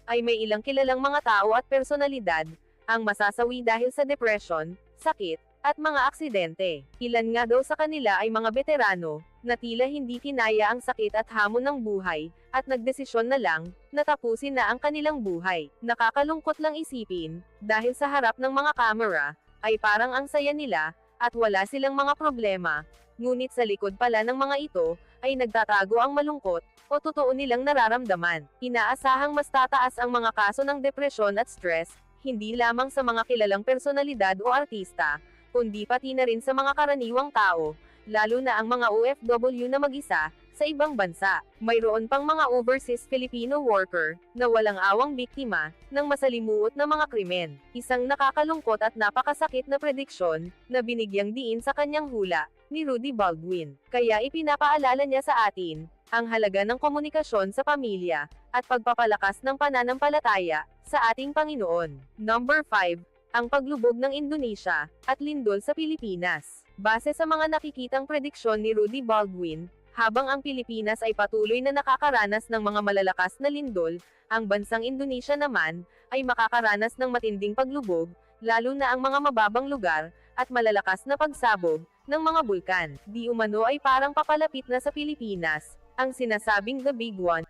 ay may ilang kilalang mga tao at personalidad, ang masasawi dahil sa depression, sakit, at mga aksidente. Ilan nga daw sa kanila ay mga veterano, na tila hindi kinaya ang sakit at hamon ng buhay, at nagdesisyon na lang, na tapusin na ang kanilang buhay. Nakakalungkot lang isipin, dahil sa harap ng mga kamera, ay parang ang saya nila, at wala silang mga problema. Ngunit sa likod pala ng mga ito, ay nagtatago ang malungkot, o totoo nilang nararamdaman. Inaasahang mas tataas ang mga kaso ng depresyon at stress, hindi lamang sa mga kilalang personalidad o artista, kundi pati na rin sa mga karaniwang tao, lalo na ang mga OFW na mag-isa, sa ibang bansa. Mayroon pang mga overseas Filipino worker, na walang awang biktima, ng masalimuot na mga krimen. Isang nakakalungkot at napakasakit na prediksyon, na binigyang diin sa kanyang hula, ni Rudy Baldwin. Kaya ipinapaalala niya sa atin, ang halaga ng komunikasyon sa pamilya, at pagpapalakas ng pananampalataya, sa ating Panginoon. Number 5. Ang paglubog ng Indonesia, at lindol sa Pilipinas. Base sa mga nakikitang prediksyon ni Rudy Baldwin, habang ang Pilipinas ay patuloy na nakakaranas ng mga malalakas na lindol, ang bansang Indonesia naman, ay makakaranas ng matinding paglubog, lalo na ang mga mababang lugar, at malalakas na pagsabog, ng mga bulkan. Di umano ay parang papalapit na sa Pilipinas, ang sinasabing the big one.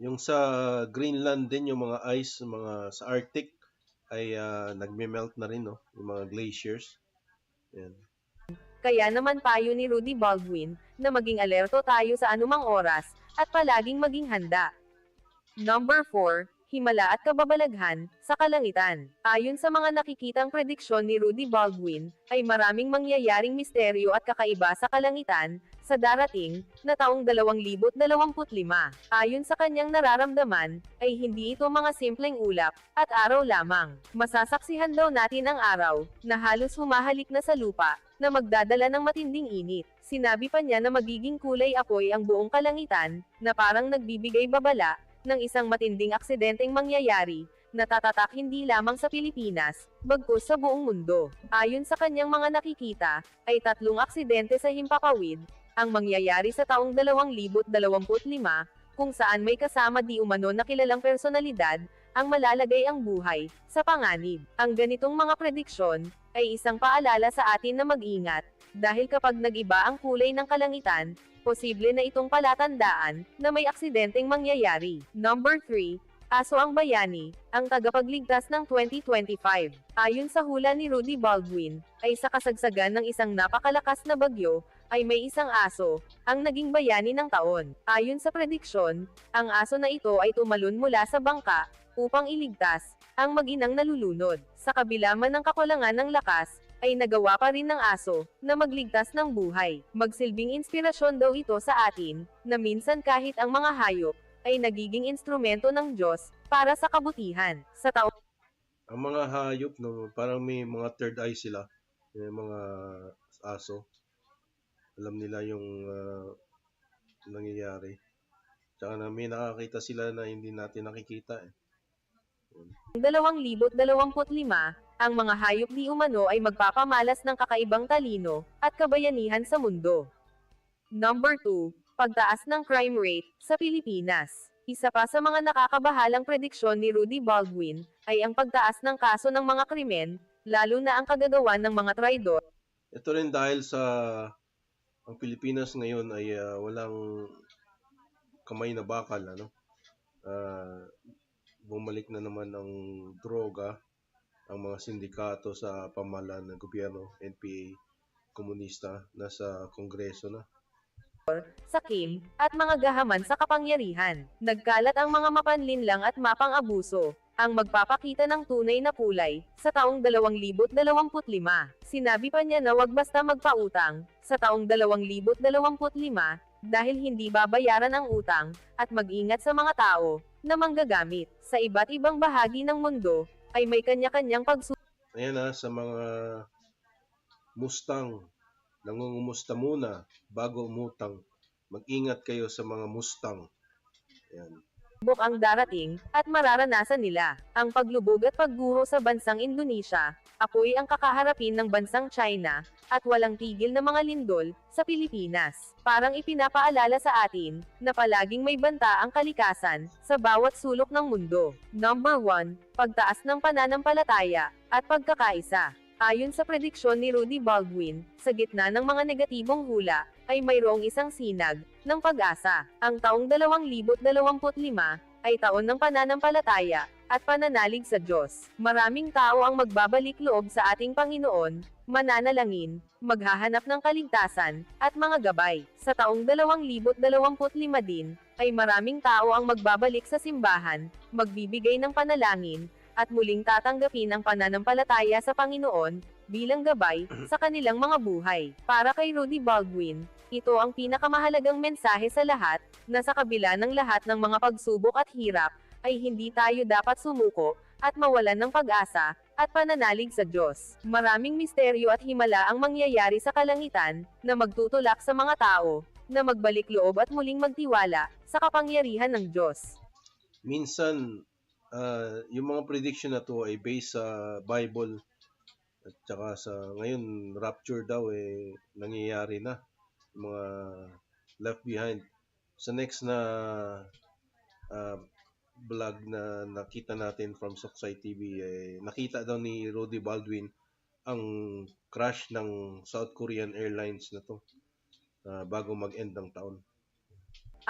Yung sa Greenland din, yung mga ice, mga sa Arctic, ay nagme-melt na rin, no? Yung mga glaciers. Yan. Kaya naman payo ni Rudy Baldwin, na maging alerto tayo sa anumang oras, at palaging maging handa. Number 4. himala at kababalaghan sa kalangitan. Ayon sa mga nakikitang prediksyon ni Rudy Baldwin, ay maraming mangyayaring misteryo at kakaiba sa kalangitan sa darating na taong 2025. Ayon sa kanyang nararamdaman, ay hindi ito mga simpleng ulap at araw lamang. Masasaksihan daw natin ang araw na halos humahalik na sa lupa na magdadala ng matinding init. Sinabi pa niya na magiging kulay apoy ang buong kalangitan, na parang nagbibigay babala ng isang matinding aksidenteng mangyayari na tatatak hindi lamang sa Pilipinas, bagkus sa buong mundo. Ayon sa kanyang mga nakikita, ay 3 aksidente sa himpapawid ang mangyayari sa taong 2025, kung saan may kasama di umano na kilalang personalidad ang malalagay ang buhay sa panganib. Ang ganitong mga prediksyon ay isang paalala sa atin na mag-ingat, dahil kapag nag-iba ang kulay ng kalangitan, posible na itong palatandaan na may aksidenteng mangyayari. Number 3. Aso ang bayani, ang tagapagligtas ng 2025. Ayon sa hula ni Rudy Baldwin, ay sa kasagsagan ng isang napakalakas na bagyo, ay may isang aso ang naging bayani ng taon. Ayon sa prediksyon, ang aso na ito ay tumalon mula sa bangka upang iligtas ang mag-inang nalulunod. Sa kabila man ng kakulangan ng lakas, ay nagawa pa rin ng aso na magligtas ng buhay. Magsilbing inspirasyon daw ito sa atin, na minsan kahit ang mga hayop ay nagiging instrumento ng Diyos para sa kabutihan. Sa taong Ang mga hayop, no, parang may mga third eye sila. May mga aso. Alam nila yung nangyayari. Tsaka na may nakakita sila na hindi natin nakikita. 2025, ang mga hayop di umano ay magpapamalas ng kakaibang talino at kabayanihan sa mundo. Number 2. Pagtaas ng crime rate sa Pilipinas. Isa pa sa mga nakakabahalang prediksyon ni Rudy Baldwin ay ang pagtaas ng kaso ng mga krimen, lalo na ang kagagawan ng mga traidor. Ito rin dahil sa ang Pilipinas ngayon ay walang kamay na bakal, ano? Bumalik na naman ang droga, ang mga sindikato sa pamahalaan ng gobyerno, NPA, komunista, nasa kongreso na. Sakim, at mga gahaman sa kapangyarihan. Nagkalat ang mga mapanlinlang at mapang-abuso, ang magpapakita ng tunay na kulay, sa taong 2025. Sinabi pa niya na wag basta magpautang, sa taong 2025, dahil hindi babayaran ang utang, at mag-ingat sa mga tao, na manggagamit. Sa iba't ibang bahagi ng mundo, ay may kanya-kanyang Ayan sa mga Mustang, nangungumusta muna bago umutang. Mag-ingat kayo sa mga Mustang. Ayan. pagsubok ang darating, at mararanasan nila. Ang paglubog at pagguho sa bansang Indonesia, apoy ang kakaharapin ng bansang China, at walang tigil na mga lindol, sa Pilipinas. Parang ipinapaalala sa atin, na palaging may banta ang kalikasan, sa bawat sulok ng mundo. Number 1, pagtaas ng pananampalataya, at pagkakaisa. Ayon sa prediksyon ni Rudy Baldwin, sa gitna ng mga negatibong hula, ay mayroong isang sinag ng pag-asa. Ang taong 2025 ay taon ng pananampalataya at pananalig sa Diyos. Maraming tao ang magbabalik loob sa ating Panginoon, mananalangin, maghahanap ng kaligtasan, at mga gabay. Sa taong 2025 din, ay maraming tao ang magbabalik sa simbahan, magbibigay ng panalangin, at muling tatanggapin ang pananampalataya sa Panginoon, bilang gabay, sa kanilang mga buhay. Para kay Rudy Baldwin, ito ang pinakamahalagang mensahe sa lahat, na sa kabila ng lahat ng mga pagsubok at hirap, ay hindi tayo dapat sumuko, at mawalan ng pag-asa, at pananalig sa Diyos. Maraming misteryo at himala ang mangyayari sa kalangitan, na magtutulak sa mga tao, na magbalik loob at muling magtiwala, sa kapangyarihan ng Diyos. Minsan, yung mga prediction na to ay based sa Bible at saka sa ngayon rapture daw nangyayari na, mga left behind. Sa next na vlog na nakita natin from Soksay TV, nakita daw ni Rudy Baldwin ang crash ng South Korean Airlines na to bago mag-end ng taon.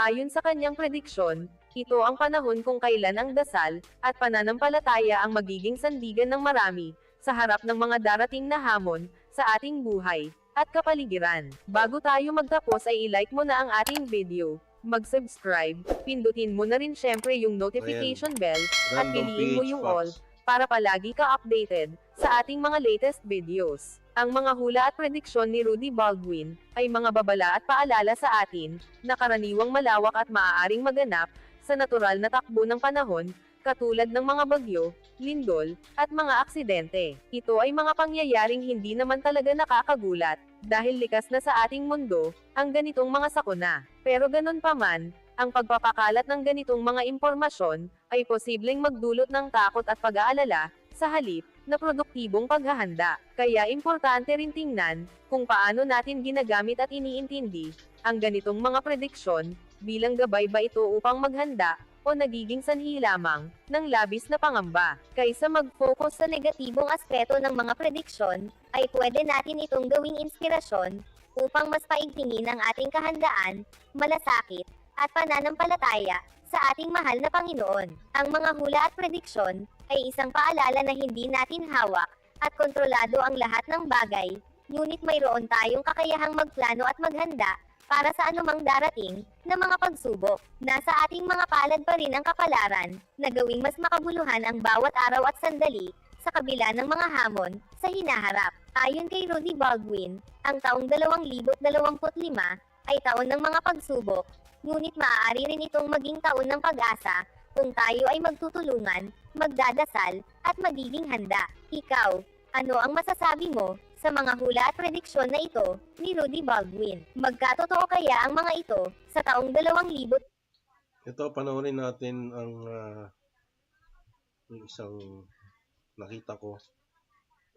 Ayon sa kanyang prediksyon, ito ang panahon kung kailan ang dasal at pananampalataya ang magiging sandigan ng marami sa harap ng mga darating na hamon sa ating buhay at kapaligiran. Bago tayo magtapos ay i-like mo na ang ating video mag-subscribe, pindutin mo na rin syempre yung Ayan, notification bell, at random piliin mo PH yung all, facts. para palagi ka updated sa ating mga latest videos. Ang mga hula at prediksyon ni Rudy Baldwin ay mga babala at paalala sa atin na karaniwang malawak at maaaring maganap sa natural na takbo ng panahon, katulad ng mga bagyo, lindol, at mga aksidente. Ito ay mga pangyayaring hindi naman talaga nakakagulat, dahil likas na sa ating mundo ang ganitong mga sakuna. Pero ganun pa man, ang pagpapakalat ng ganitong mga impormasyon ay posibleng magdulot ng takot at pag-aalala, sa halip na produktibong paghahanda. Kaya importante rin tingnan kung paano natin ginagamit at iniintindi ang ganitong mga prediksyon, bilang gabay ba ito upang maghanda o nagiging sanhi lamang ng labis na pangamba. Kaysa mag-focus sa negatibong aspeto ng mga prediksyon, ay pwede natin itong gawing inspirasyon upang mas paigtingin ang ating kahandaan, malasakit, at pananampalataya sa ating mahal na Panginoon. Ang mga hula at prediksyon ay isang paalala na hindi natin hawak at kontrolado ang lahat ng bagay, ngunit mayroon tayong kakayahang magplano at maghanda para sa anumang darating na mga pagsubok. Nasa ating mga palad pa rin ang kapalaran na gawing mas makabuluhan ang bawat araw at sandali sa kabila ng mga hamon sa hinaharap. Ayon kay Rudy Baldwin, ang taong 2025 ay taon ng mga pagsubok, ngunit maaari rin itong maging taon ng pag-asa kung tayo ay magtutulungan, magdadasal, at magiging handa. Ikaw, ano ang masasabi mo sa mga hula at prediksyon na ito ni Rudy Baldwin? Magkatotoo kaya ang mga ito sa taong 2000? Ito, panoorin natin ang yung isang nakita ko.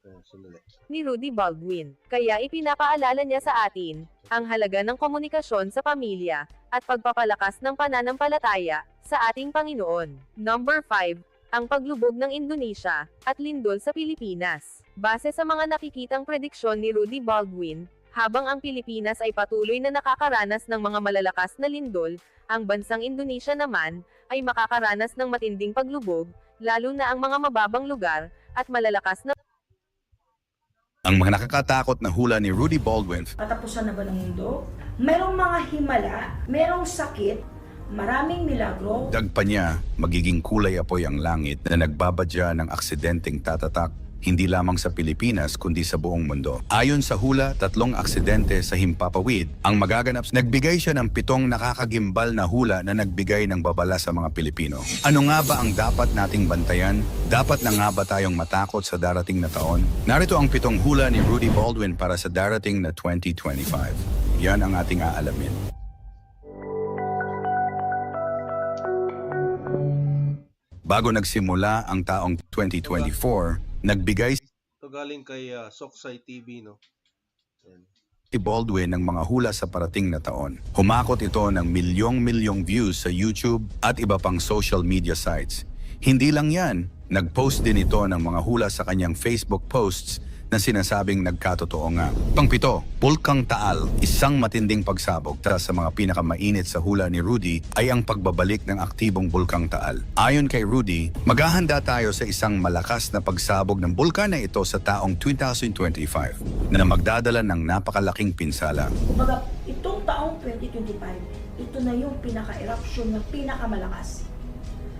Sandali. Ni Rudy Baldwin. Kaya ipinapaalala niya sa atin ang halaga ng komunikasyon sa pamilya at pagpapalakas ng pananampalataya sa ating Panginoon. Number 5. Ang paglubog ng Indonesia at lindol sa Pilipinas. Base sa mga nakikitang prediksyon ni Rudy Baldwin, habang ang Pilipinas ay patuloy na nakakaranas ng mga malalakas na lindol, ang bansang Indonesia naman ay makakaranas ng matinding paglubog, lalo na ang mga mababang lugar at malalakas na Ang mga nakakatakot na hula ni Rudy Baldwin. Katapusan na ba ng mundo? Merong mga himala, merong sakit, maraming milagro. Dagpa niya, magiging kulay apoy ang langit na nagbabadya ng aksidenteng tatatak, hindi lamang sa Pilipinas kundi sa buong mundo. Ayon sa hula, 3 aksidente sa himpapawid ang magaganap. Nagbigay siya ng 7 nakakagimbal na hula na nagbigay ng babala sa mga Pilipino. Ano nga ba ang dapat nating bantayan? Dapat na nga ba tayong matakot sa darating na taon? Narito ang 7 hula ni Rudy Baldwin para sa darating na 2025. Yan ang ating aalamin. Bago nagsimula ang taong 2024, nagbigay Ito galing kay Soksay TV, no? Ayan. si Baldwin ng mga hula sa parating na taon. Humakot ito ng milyong-milyong views sa YouTube at iba pang social media sites. Hindi lang yan, nag-post din ito ng mga hula sa kanyang Facebook posts na sinasabing nagkatotoo nga. Pang-7, Bulkang Taal, isang matinding pagsabog. Sa mga pinakamainit sa hula ni Rudy ay ang pagbabalik ng aktibong Bulkang Taal. Ayon kay Rudy, maghahanda tayo sa isang malakas na pagsabog ng bulkan na ito sa taong 2025 na magdadala ng napakalaking pinsala. Kumbaga, itong taong 2025, ito na yung pinaka-eruption na pinakamalakas.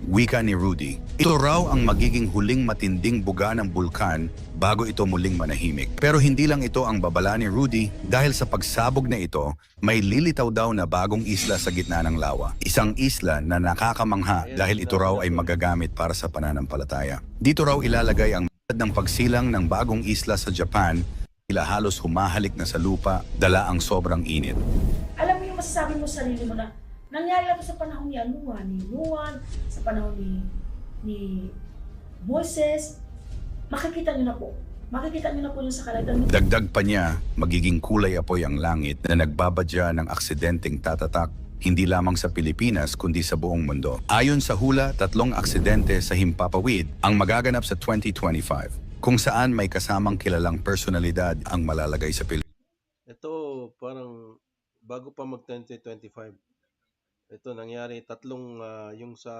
Wika ni Rudy, ito raw ang magiging huling matinding buga ng bulkan bago ito muling manahimik. Pero hindi lang ito ang babala ni Rudy dahil sa pagsabog na ito, may lilitaw daw na bagong isla sa gitna ng lawa. Isang isla na nakakamangha dahil ito raw ay magagamit para sa pananampalataya. Dito raw ilalagay ang ng pagsilang ng bagong isla sa Japan, ila halos humahalik na sa lupa, dala ang sobrang init. Alam mo yung masasabi mo sa sarili mo na, nangyari lang sa panahon ni Noah, sa panahon ni Moses. Makikita niyo na po. Makikita niyo na po yung sa kalagdan. Dagdag pa niya, magiging kulay apoy ang langit na nagbabadya ng aksidenteng tatatak, hindi lamang sa Pilipinas kundi sa buong mundo. Ayon sa hula, 3 aksidente sa himpapawid ang magaganap sa 2025, kung saan may kasamang kilalang personalidad ang malalagay sa Pilipinas. Ito, parang bago pa mag-2025. Ito nangyari 3 yung sa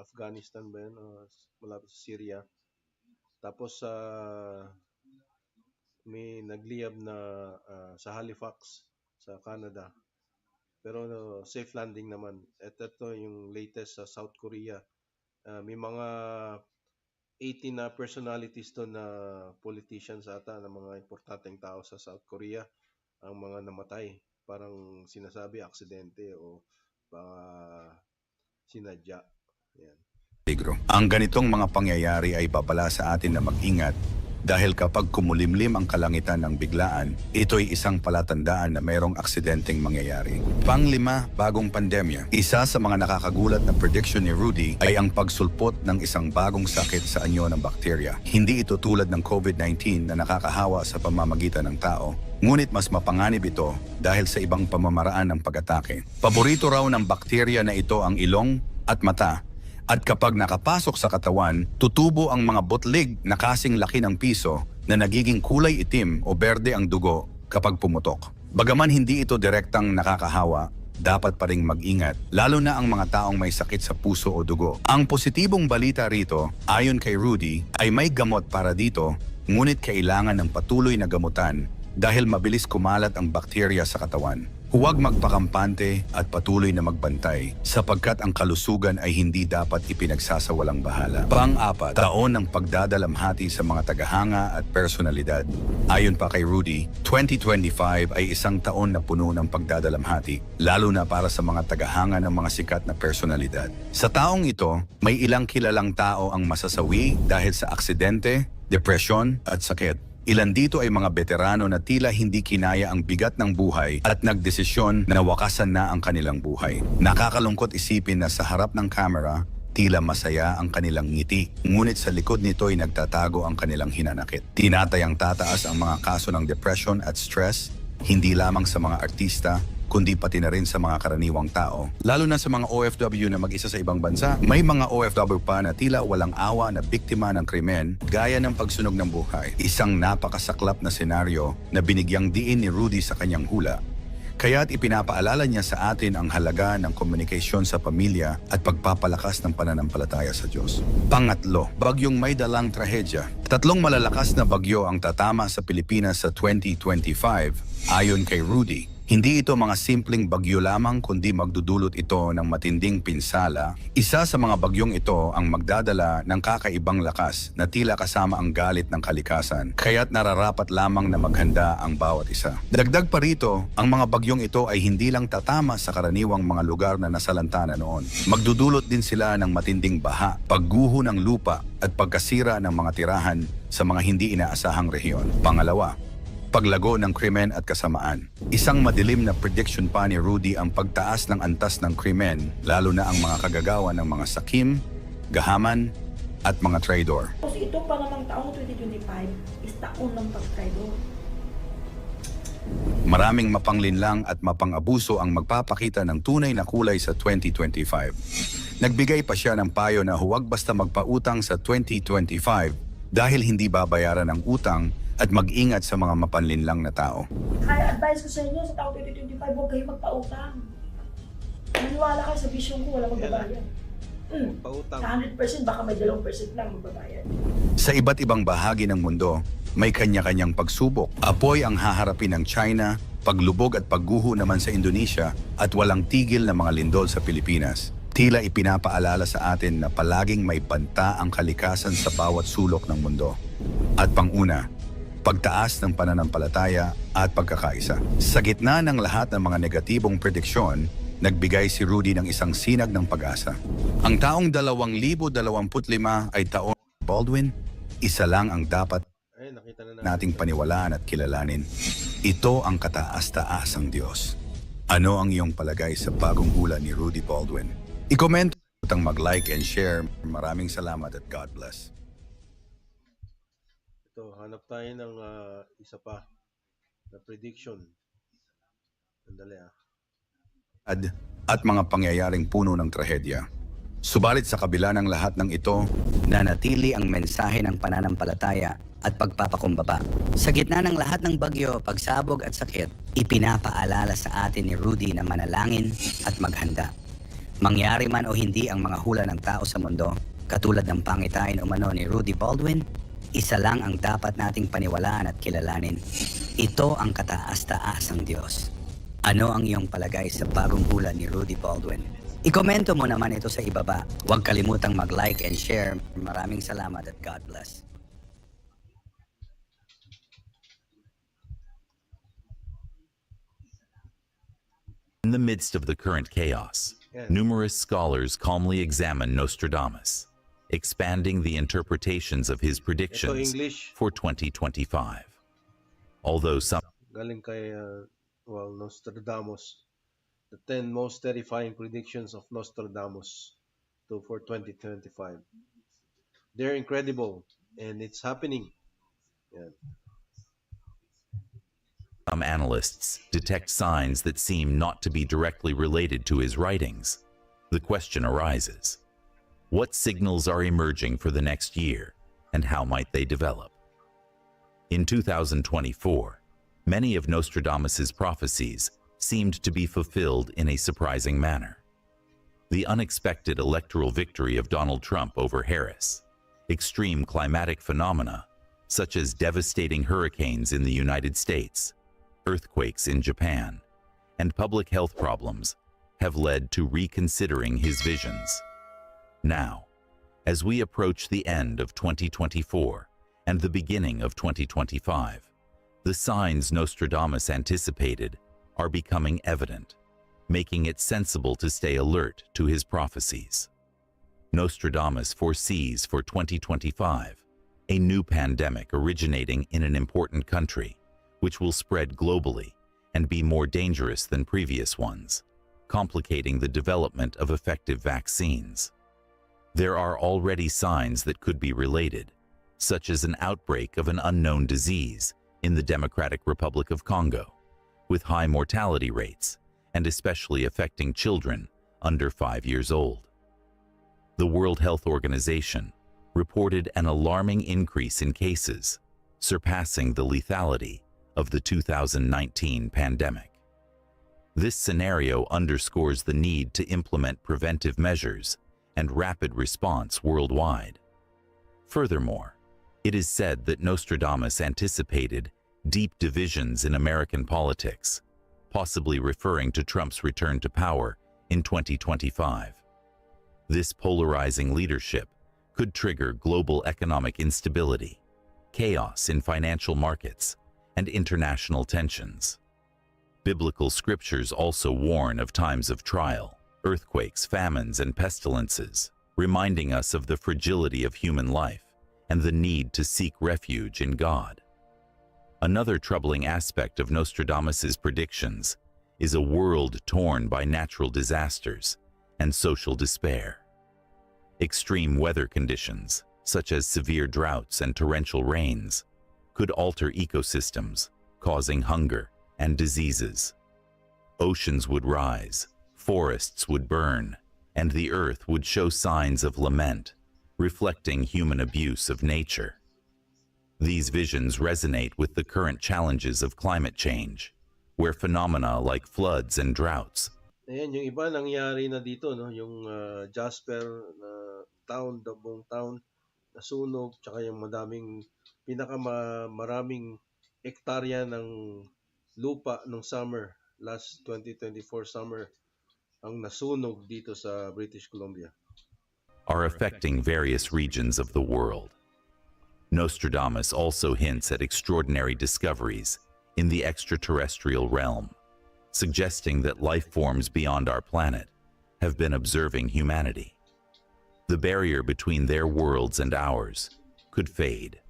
Afghanistan ba yun? Malapit sa Syria. Tapos may nagliyab na sa Halifax sa Canada. pero safe landing naman. At ito yung latest sa South Korea. May mga 18 na personalities to na politicians ata, na mga importanteng tao sa South Korea ang mga namatay. Parang sinasabi aksidente o baka sinadya. Yan. peligro. Ang ganitong mga pangyayari ay babala sa atin na mag-ingat dahil kapag kumulimlim ang kalangitan ng biglaan, ito'y isang palatandaan na mayroong aksidenteng mangyayari. Panglima, bagong pandemya. Isa sa mga nakakagulat na prediction ni Rudy ay ang pagsulpot ng isang bagong sakit sa anyo ng bakterya. Hindi ito tulad ng COVID-19 na nakakahawa sa pamamagitan ng tao, ngunit mas mapanganib ito dahil sa ibang pamamaraan ng pag-atake. Paborito raw ng bakterya na ito ang ilong at mata. At kapag nakapasok sa katawan, tutubo ang mga butlig na kasing laki ng piso na nagiging kulay itim o berde ang dugo kapag pumutok. Bagaman hindi ito direktang nakakahawa, dapat pa ring mag-ingat, lalo na ang mga taong may sakit sa puso o dugo. Ang positibong balita rito, ayon kay Rudy, ay may gamot para dito, ngunit kailangan ng patuloy na gamutan dahil mabilis kumalat ang bakterya sa katawan. Huwag magpakampante at patuloy na magbantay sapagkat ang kalusugan ay hindi dapat ipinagsasawalang bahala. Pang-apat, taon ng pagdadalamhati sa mga tagahanga at personalidad. Ayon pa kay Rudy, 2025 ay isang taon na puno ng pagdadalamhati, lalo na para sa mga tagahanga ng mga sikat na personalidad. Sa taong ito, may ilang kilalang tao ang masasawi dahil sa aksidente, depresyon at sakit. Ilan dito ay mga veterano na tila hindi kinaya ang bigat ng buhay at nagdesisyon na wakasan na ang kanilang buhay. Nakakalungkot isipin na sa harap ng kamera, tila masaya ang kanilang ngiti, ngunit sa likod nito ay nagtatago ang kanilang hinanakit. Tinatayang tataas ang mga kaso ng depression at stress, hindi lamang sa mga artista, kundi pati na rin sa mga karaniwang tao. Lalo na sa mga OFW na mag-isa sa ibang bansa, may mga OFW pa na tila walang awa na biktima ng krimen gaya ng pagsunog ng buhay. Isang napakasaklap na senaryo na binigyang diin ni Rudy sa kanyang hula. Kaya't ipinapaalala niya sa atin ang halaga ng komunikasyon sa pamilya at pagpapalakas ng pananampalataya sa Diyos. Pangatlo, bagyong may dalang trahedya. 3 malalakas na bagyo ang tatama sa Pilipinas sa 2025, ayon kay Rudy. Hindi ito mga simpleng bagyo lamang kundi magdudulot ito ng matinding pinsala. Isa sa mga bagyong ito ang magdadala ng kakaibang lakas na tila kasama ang galit ng kalikasan. Kaya't nararapat lamang na maghanda ang bawat isa. Dagdag pa rito, ang mga bagyong ito ay hindi lang tatama sa karaniwang mga lugar na nasalanta na noon. Magdudulot din sila ng matinding baha, pagguho ng lupa at pagkasira ng mga tirahan sa mga hindi inaasahang rehiyon. Pangalawa, paglago ng krimen at kasamaan. Isang madilim na prediction pa ni Rudy ang pagtaas ng antas ng krimen, lalo na ang mga kagagawa ng mga sakim, gahaman, at mga traidor. Kasi ito pa namang taong 2025 is taon ng pag-traidor. Maraming mapanglinlang at mapang-abuso ang magpapakita ng tunay na kulay sa 2025. Nagbigay pa siya ng payo na huwag basta magpautang sa 2025 dahil hindi babayaran ang utang at mag-ingat sa mga mapanlinlang na tao. Kaya advice ko sa inyo sa taong 2025, huwag kayo magpautang. Maniwala kayo sa vision ko, wala magbabayad. Pautang. Sa 100%, baka may 2% lang magbabayad. Sa iba't ibang bahagi ng mundo, may kanya-kanyang pagsubok. Apoy ang haharapin ng China, paglubog at pagguho naman sa Indonesia at walang tigil na mga lindol sa Pilipinas. Tila ipinapaalala sa atin na palaging may banta ang kalikasan sa bawat sulok ng mundo. At panguna, pagtaas ng pananampalataya at pagkakaisa. Sa gitna ng lahat ng mga negatibong prediksyon, nagbigay si Rudy ng isang sinag ng pag-asa. Ang taong 2025 ay taon Baldwin, isa lang ang dapat Nakita na nating paniwalaan at kilalanin. Ito ang kataas-taasang Diyos. Ano ang iyong palagay sa bagong hula ni Rudy Baldwin? I-comment at mag-like and share. Maraming salamat at God bless. Ito, hanap tayo ng isa pa na prediction. Sandali At mga pangyayaring puno ng trahedya. Subalit sa kabila ng lahat ng ito, nanatili ang mensahe ng pananampalataya at pagpapakumbaba. Sa gitna ng lahat ng bagyo, pagsabog at sakit, ipinapaalala sa atin ni Rudy na manalangin at maghanda. Mangyari man o hindi ang mga hula ng tao sa mundo, katulad ng pangitain umano ni Rudy Baldwin, isa lang ang dapat nating paniwalaan at kilalanin. Ito ang kataas-taasang Diyos. Ano ang iyong palagay sa bagong hula ni Rudy Baldwin? Ikomento mo naman ito sa ibaba. Huwag kalimutang mag-like and share. Maraming salamat at God bless. In the midst of the current chaos, numerous scholars calmly examine Nostradamus, expanding the interpretations of his predictions English. for 2025. Although some Galing kay Nostradamus. The 10 most terrifying predictions of Nostradamus for 2025. They're incredible and it's happening. Yeah. analysts detect signs that seem not to be directly related to his writings, the question arises: what signals are emerging for the next year, and how might they develop? In 2024, many of Nostradamus's prophecies seemed to be fulfilled in a surprising manner. The unexpected electoral victory of Donald Trump over Harris, extreme climatic phenomena such as devastating hurricanes in the United States, earthquakes in Japan, and public health problems have led to reconsidering his visions. Now, as we approach the end of 2024 and the beginning of 2025, the signs Nostradamus anticipated are becoming evident, making it sensible to stay alert to his prophecies. Nostradamus foresees for 2025 a new pandemic originating in an important country, which will spread globally and be more dangerous than previous ones, complicating the development of effective vaccines. There are already signs that could be related, such as an outbreak of an unknown disease in the Democratic Republic of Congo, with high mortality rates and especially affecting children under 5 years old. The World Health Organization reported an alarming increase in cases, surpassing the lethality of the 2019 pandemic. This scenario underscores the need to implement preventive measures and rapid response worldwide. Furthermore, it is said that Nostradamus anticipated deep divisions in American politics, possibly referring to Trump's return to power in 2025. This polarizing leadership could trigger global economic instability, chaos in financial markets, and international tensions. Biblical scriptures also warn of times of trial, earthquakes, famines, and pestilences, reminding us of the fragility of human life and the need to seek refuge in God. Another troubling aspect of Nostradamus's predictions is a world torn by natural disasters and social despair. Extreme weather conditions, such as severe droughts and torrential rains, could alter ecosystems, causing hunger and diseases. Oceans would rise, forests would burn, and the earth would show signs of lament, reflecting human abuse of nature. These visions resonate with the current challenges of climate change, where phenomena like floods and droughts. Ayan, yung iba nangyari na dito, no? Yung Jasper na town, the buong town, nasunog, tsaka yung maraming hektarya ng lupa nung summer, last 2024 summer, ang nasunog dito sa British Columbia. Are affecting various regions of the world. Nostradamus also hints at extraordinary discoveries in the extraterrestrial realm, suggesting that life forms beyond our planet have been observing humanity. The barrier between their worlds and ours could fade,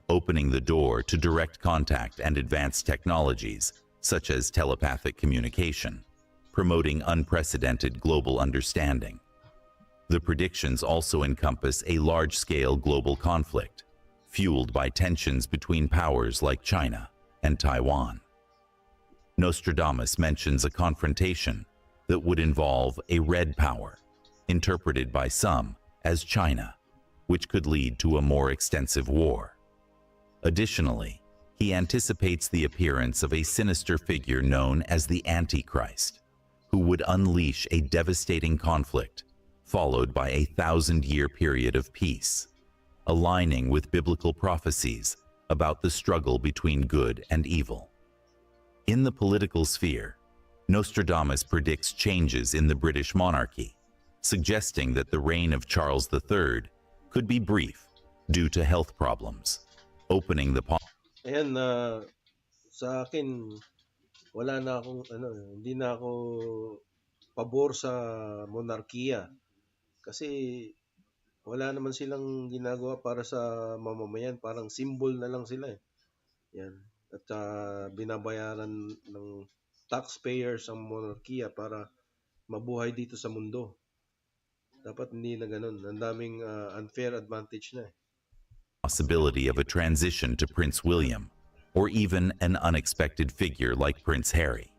opening the door to direct contact and advanced technologies such as telepathic communication, promoting unprecedented global understanding. The predictions also encompass a large-scale global conflict, fueled by tensions between powers like China and Taiwan. Nostradamus mentions a confrontation that would involve a red power, interpreted by some as China, which could lead to a more extensive war. Additionally, he anticipates the appearance of a sinister figure known as the Antichrist, who would unleash a devastating conflict, followed by a 1,000-year period of peace, aligning with biblical prophecies about the struggle between good and evil. In the political sphere, Nostradamus predicts changes in the British monarchy, suggesting that the reign of Charles III could be brief due to health problems, opening the Ayan, sa akin, wala na akong, hindi na ako pabor sa monarkiya. Kasi wala naman silang ginagawa para sa mamamayan. Parang symbol na lang sila eh. Yan. At binabayaran ng taxpayers ang monarkiya para mabuhay dito sa mundo. Dapat hindi na ganun. Ang daming unfair advantage na eh. possibility of a transition to Prince William, or even an unexpected figure like Prince Harry.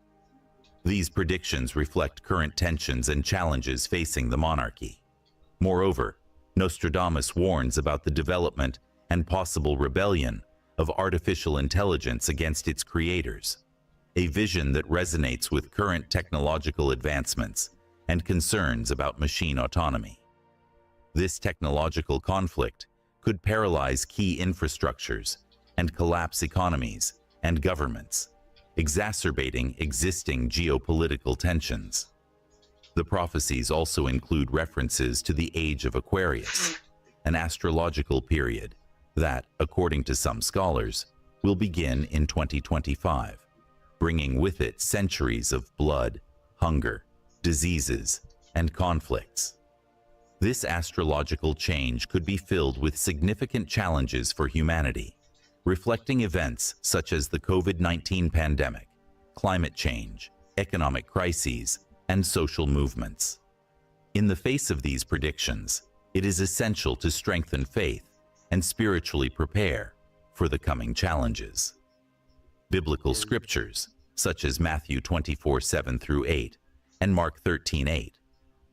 These predictions reflect current tensions and challenges facing the monarchy. Moreover, Nostradamus warns about the development and possible rebellion of artificial intelligence against its creators, a vision that resonates with current technological advancements and concerns about machine autonomy. This technological conflict could paralyze key infrastructures and collapse economies and governments, exacerbating existing geopolitical tensions. The prophecies also include references to the Age of Aquarius, an astrological period that, according to some scholars, will begin in 2025, bringing with it centuries of blood, hunger, diseases, and conflicts. This astrological change could be filled with significant challenges for humanity, reflecting events such as the COVID-19 pandemic, climate change, economic crises, and social movements. In the face of these predictions, it is essential to strengthen faith and spiritually prepare for the coming challenges. Biblical scriptures, such as Matthew 24:7-8 and Mark 13:8,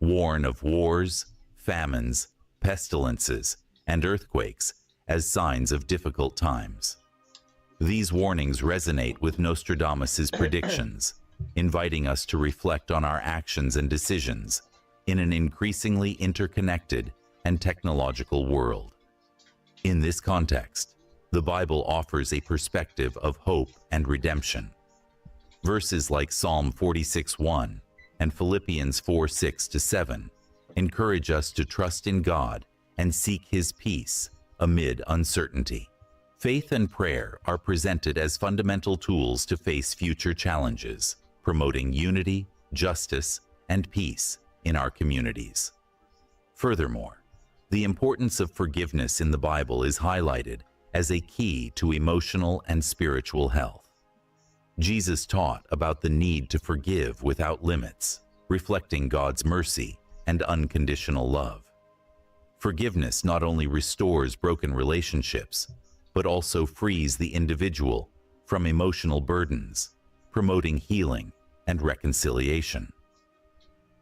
warn of wars, famines, pestilences, and earthquakes as signs of difficult times. These warnings resonate with Nostradamus's predictions, inviting us to reflect on our actions and decisions in an increasingly interconnected and technological world. In this context, the Bible offers a perspective of hope and redemption. Verses like Psalm 46:1 and Philippians 4:6-7 encourage us to trust in God and seek His peace amid uncertainty. Faith and prayer are presented as fundamental tools to face future challenges, promoting unity, justice, and peace in our communities. Furthermore, the importance of forgiveness in the Bible is highlighted as a key to emotional and spiritual health. Jesus taught about the need to forgive without limits, reflecting God's mercy and unconditional love. Forgiveness not only restores broken relationships, but also frees the individual from emotional burdens, promoting healing and reconciliation.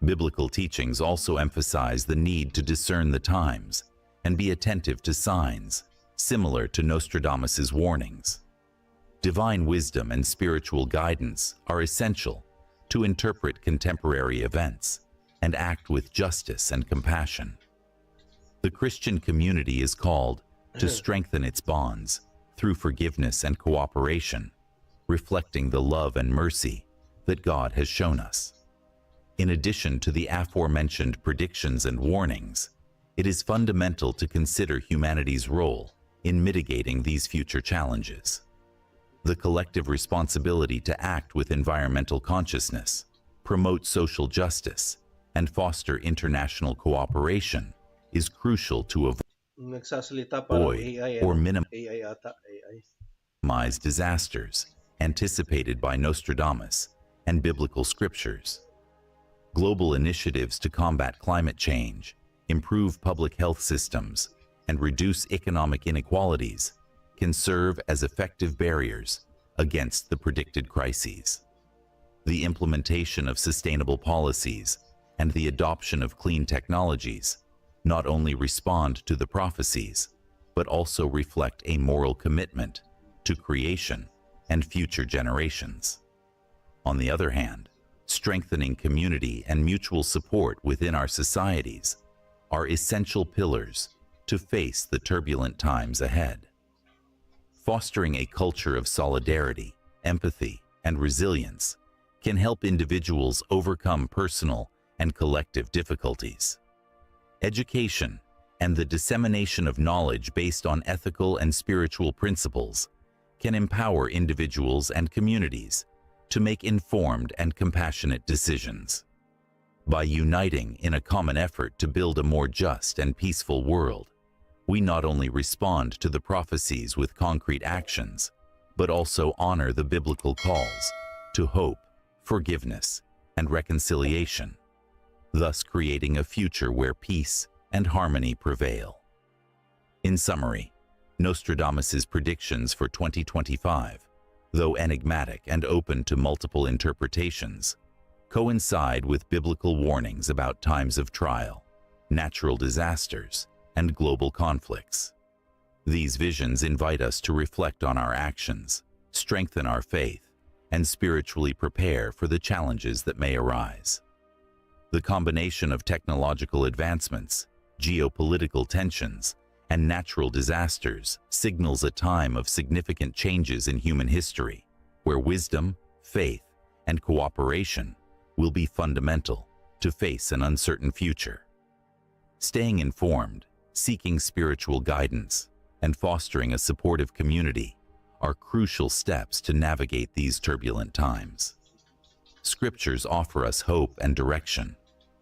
Biblical teachings also emphasize the need to discern the times and be attentive to signs, similar to Nostradamus's warnings. Divine wisdom and spiritual guidance are essential to interpret contemporary events and act with justice and compassion. The Christian community is called to strengthen its bonds through forgiveness and cooperation, reflecting the love and mercy that God has shown us. In addition to the aforementioned predictions and warnings, it is fundamental to consider humanity's role in mitigating these future challenges. The collective responsibility to act with environmental consciousness, promote social justice, and foster international cooperation is crucial to Nagsasalita parang avoid AI, or AI ata, AI. minimize disasters anticipated by Nostradamus and biblical scriptures. Global initiatives to combat climate change, improve public health systems, and reduce economic inequalities can serve as effective barriers against the predicted crises. The implementation of sustainable policies and the adoption of clean technologies not only respond to the prophecies, but also reflect a moral commitment to creation and future generations. On the other hand, strengthening community and mutual support within our societies are essential pillars to face the turbulent times ahead. Fostering a culture of solidarity, empathy, and resilience can help individuals overcome personal and collective difficulties. Education and the dissemination of knowledge based on ethical and spiritual principles can empower individuals and communities to make informed and compassionate decisions. By uniting in a common effort to build a more just and peaceful world, we not only respond to the prophecies with concrete actions, but also honor the biblical calls to hope, forgiveness, and reconciliation, thus creating a future where peace and harmony prevail. In summary, Nostradamus's predictions for 2025, though enigmatic and open to multiple interpretations, coincide with biblical warnings about times of trial, natural disasters, and global conflicts. These visions invite us to reflect on our actions, strengthen our faith, and spiritually prepare for the challenges that may arise. The combination of technological advancements, geopolitical tensions, and natural disasters signals a time of significant changes in human history, where wisdom, faith, and cooperation will be fundamental to face an uncertain future. Staying informed, seeking spiritual guidance, and fostering a supportive community are crucial steps to navigate these turbulent times. Scriptures offer us hope and direction,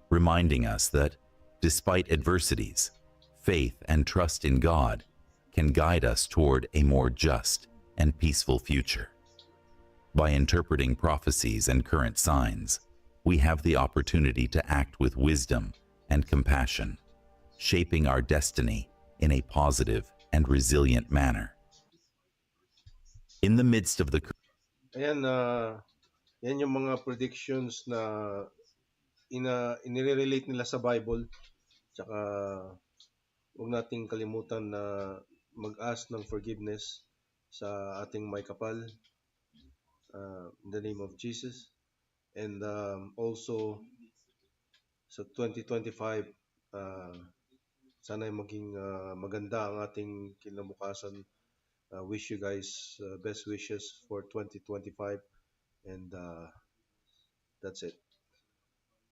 reminding us that, despite adversities, faith and trust in God can guide us toward a more just and peaceful future. By interpreting prophecies and current signs, we have the opportunity to act with wisdom and compassion, shaping our destiny in a positive and resilient manner. In the midst of the Ayan, yan yung mga predictions na inire-relate nila sa Bible. Tsaka huwag nating kalimutan na mag-ask ng forgiveness sa ating may kapal, in the name of Jesus. And also sa 2025, sana maging maganda ang ating kinabukasan. Wish you guys best wishes for 2025, and that's it.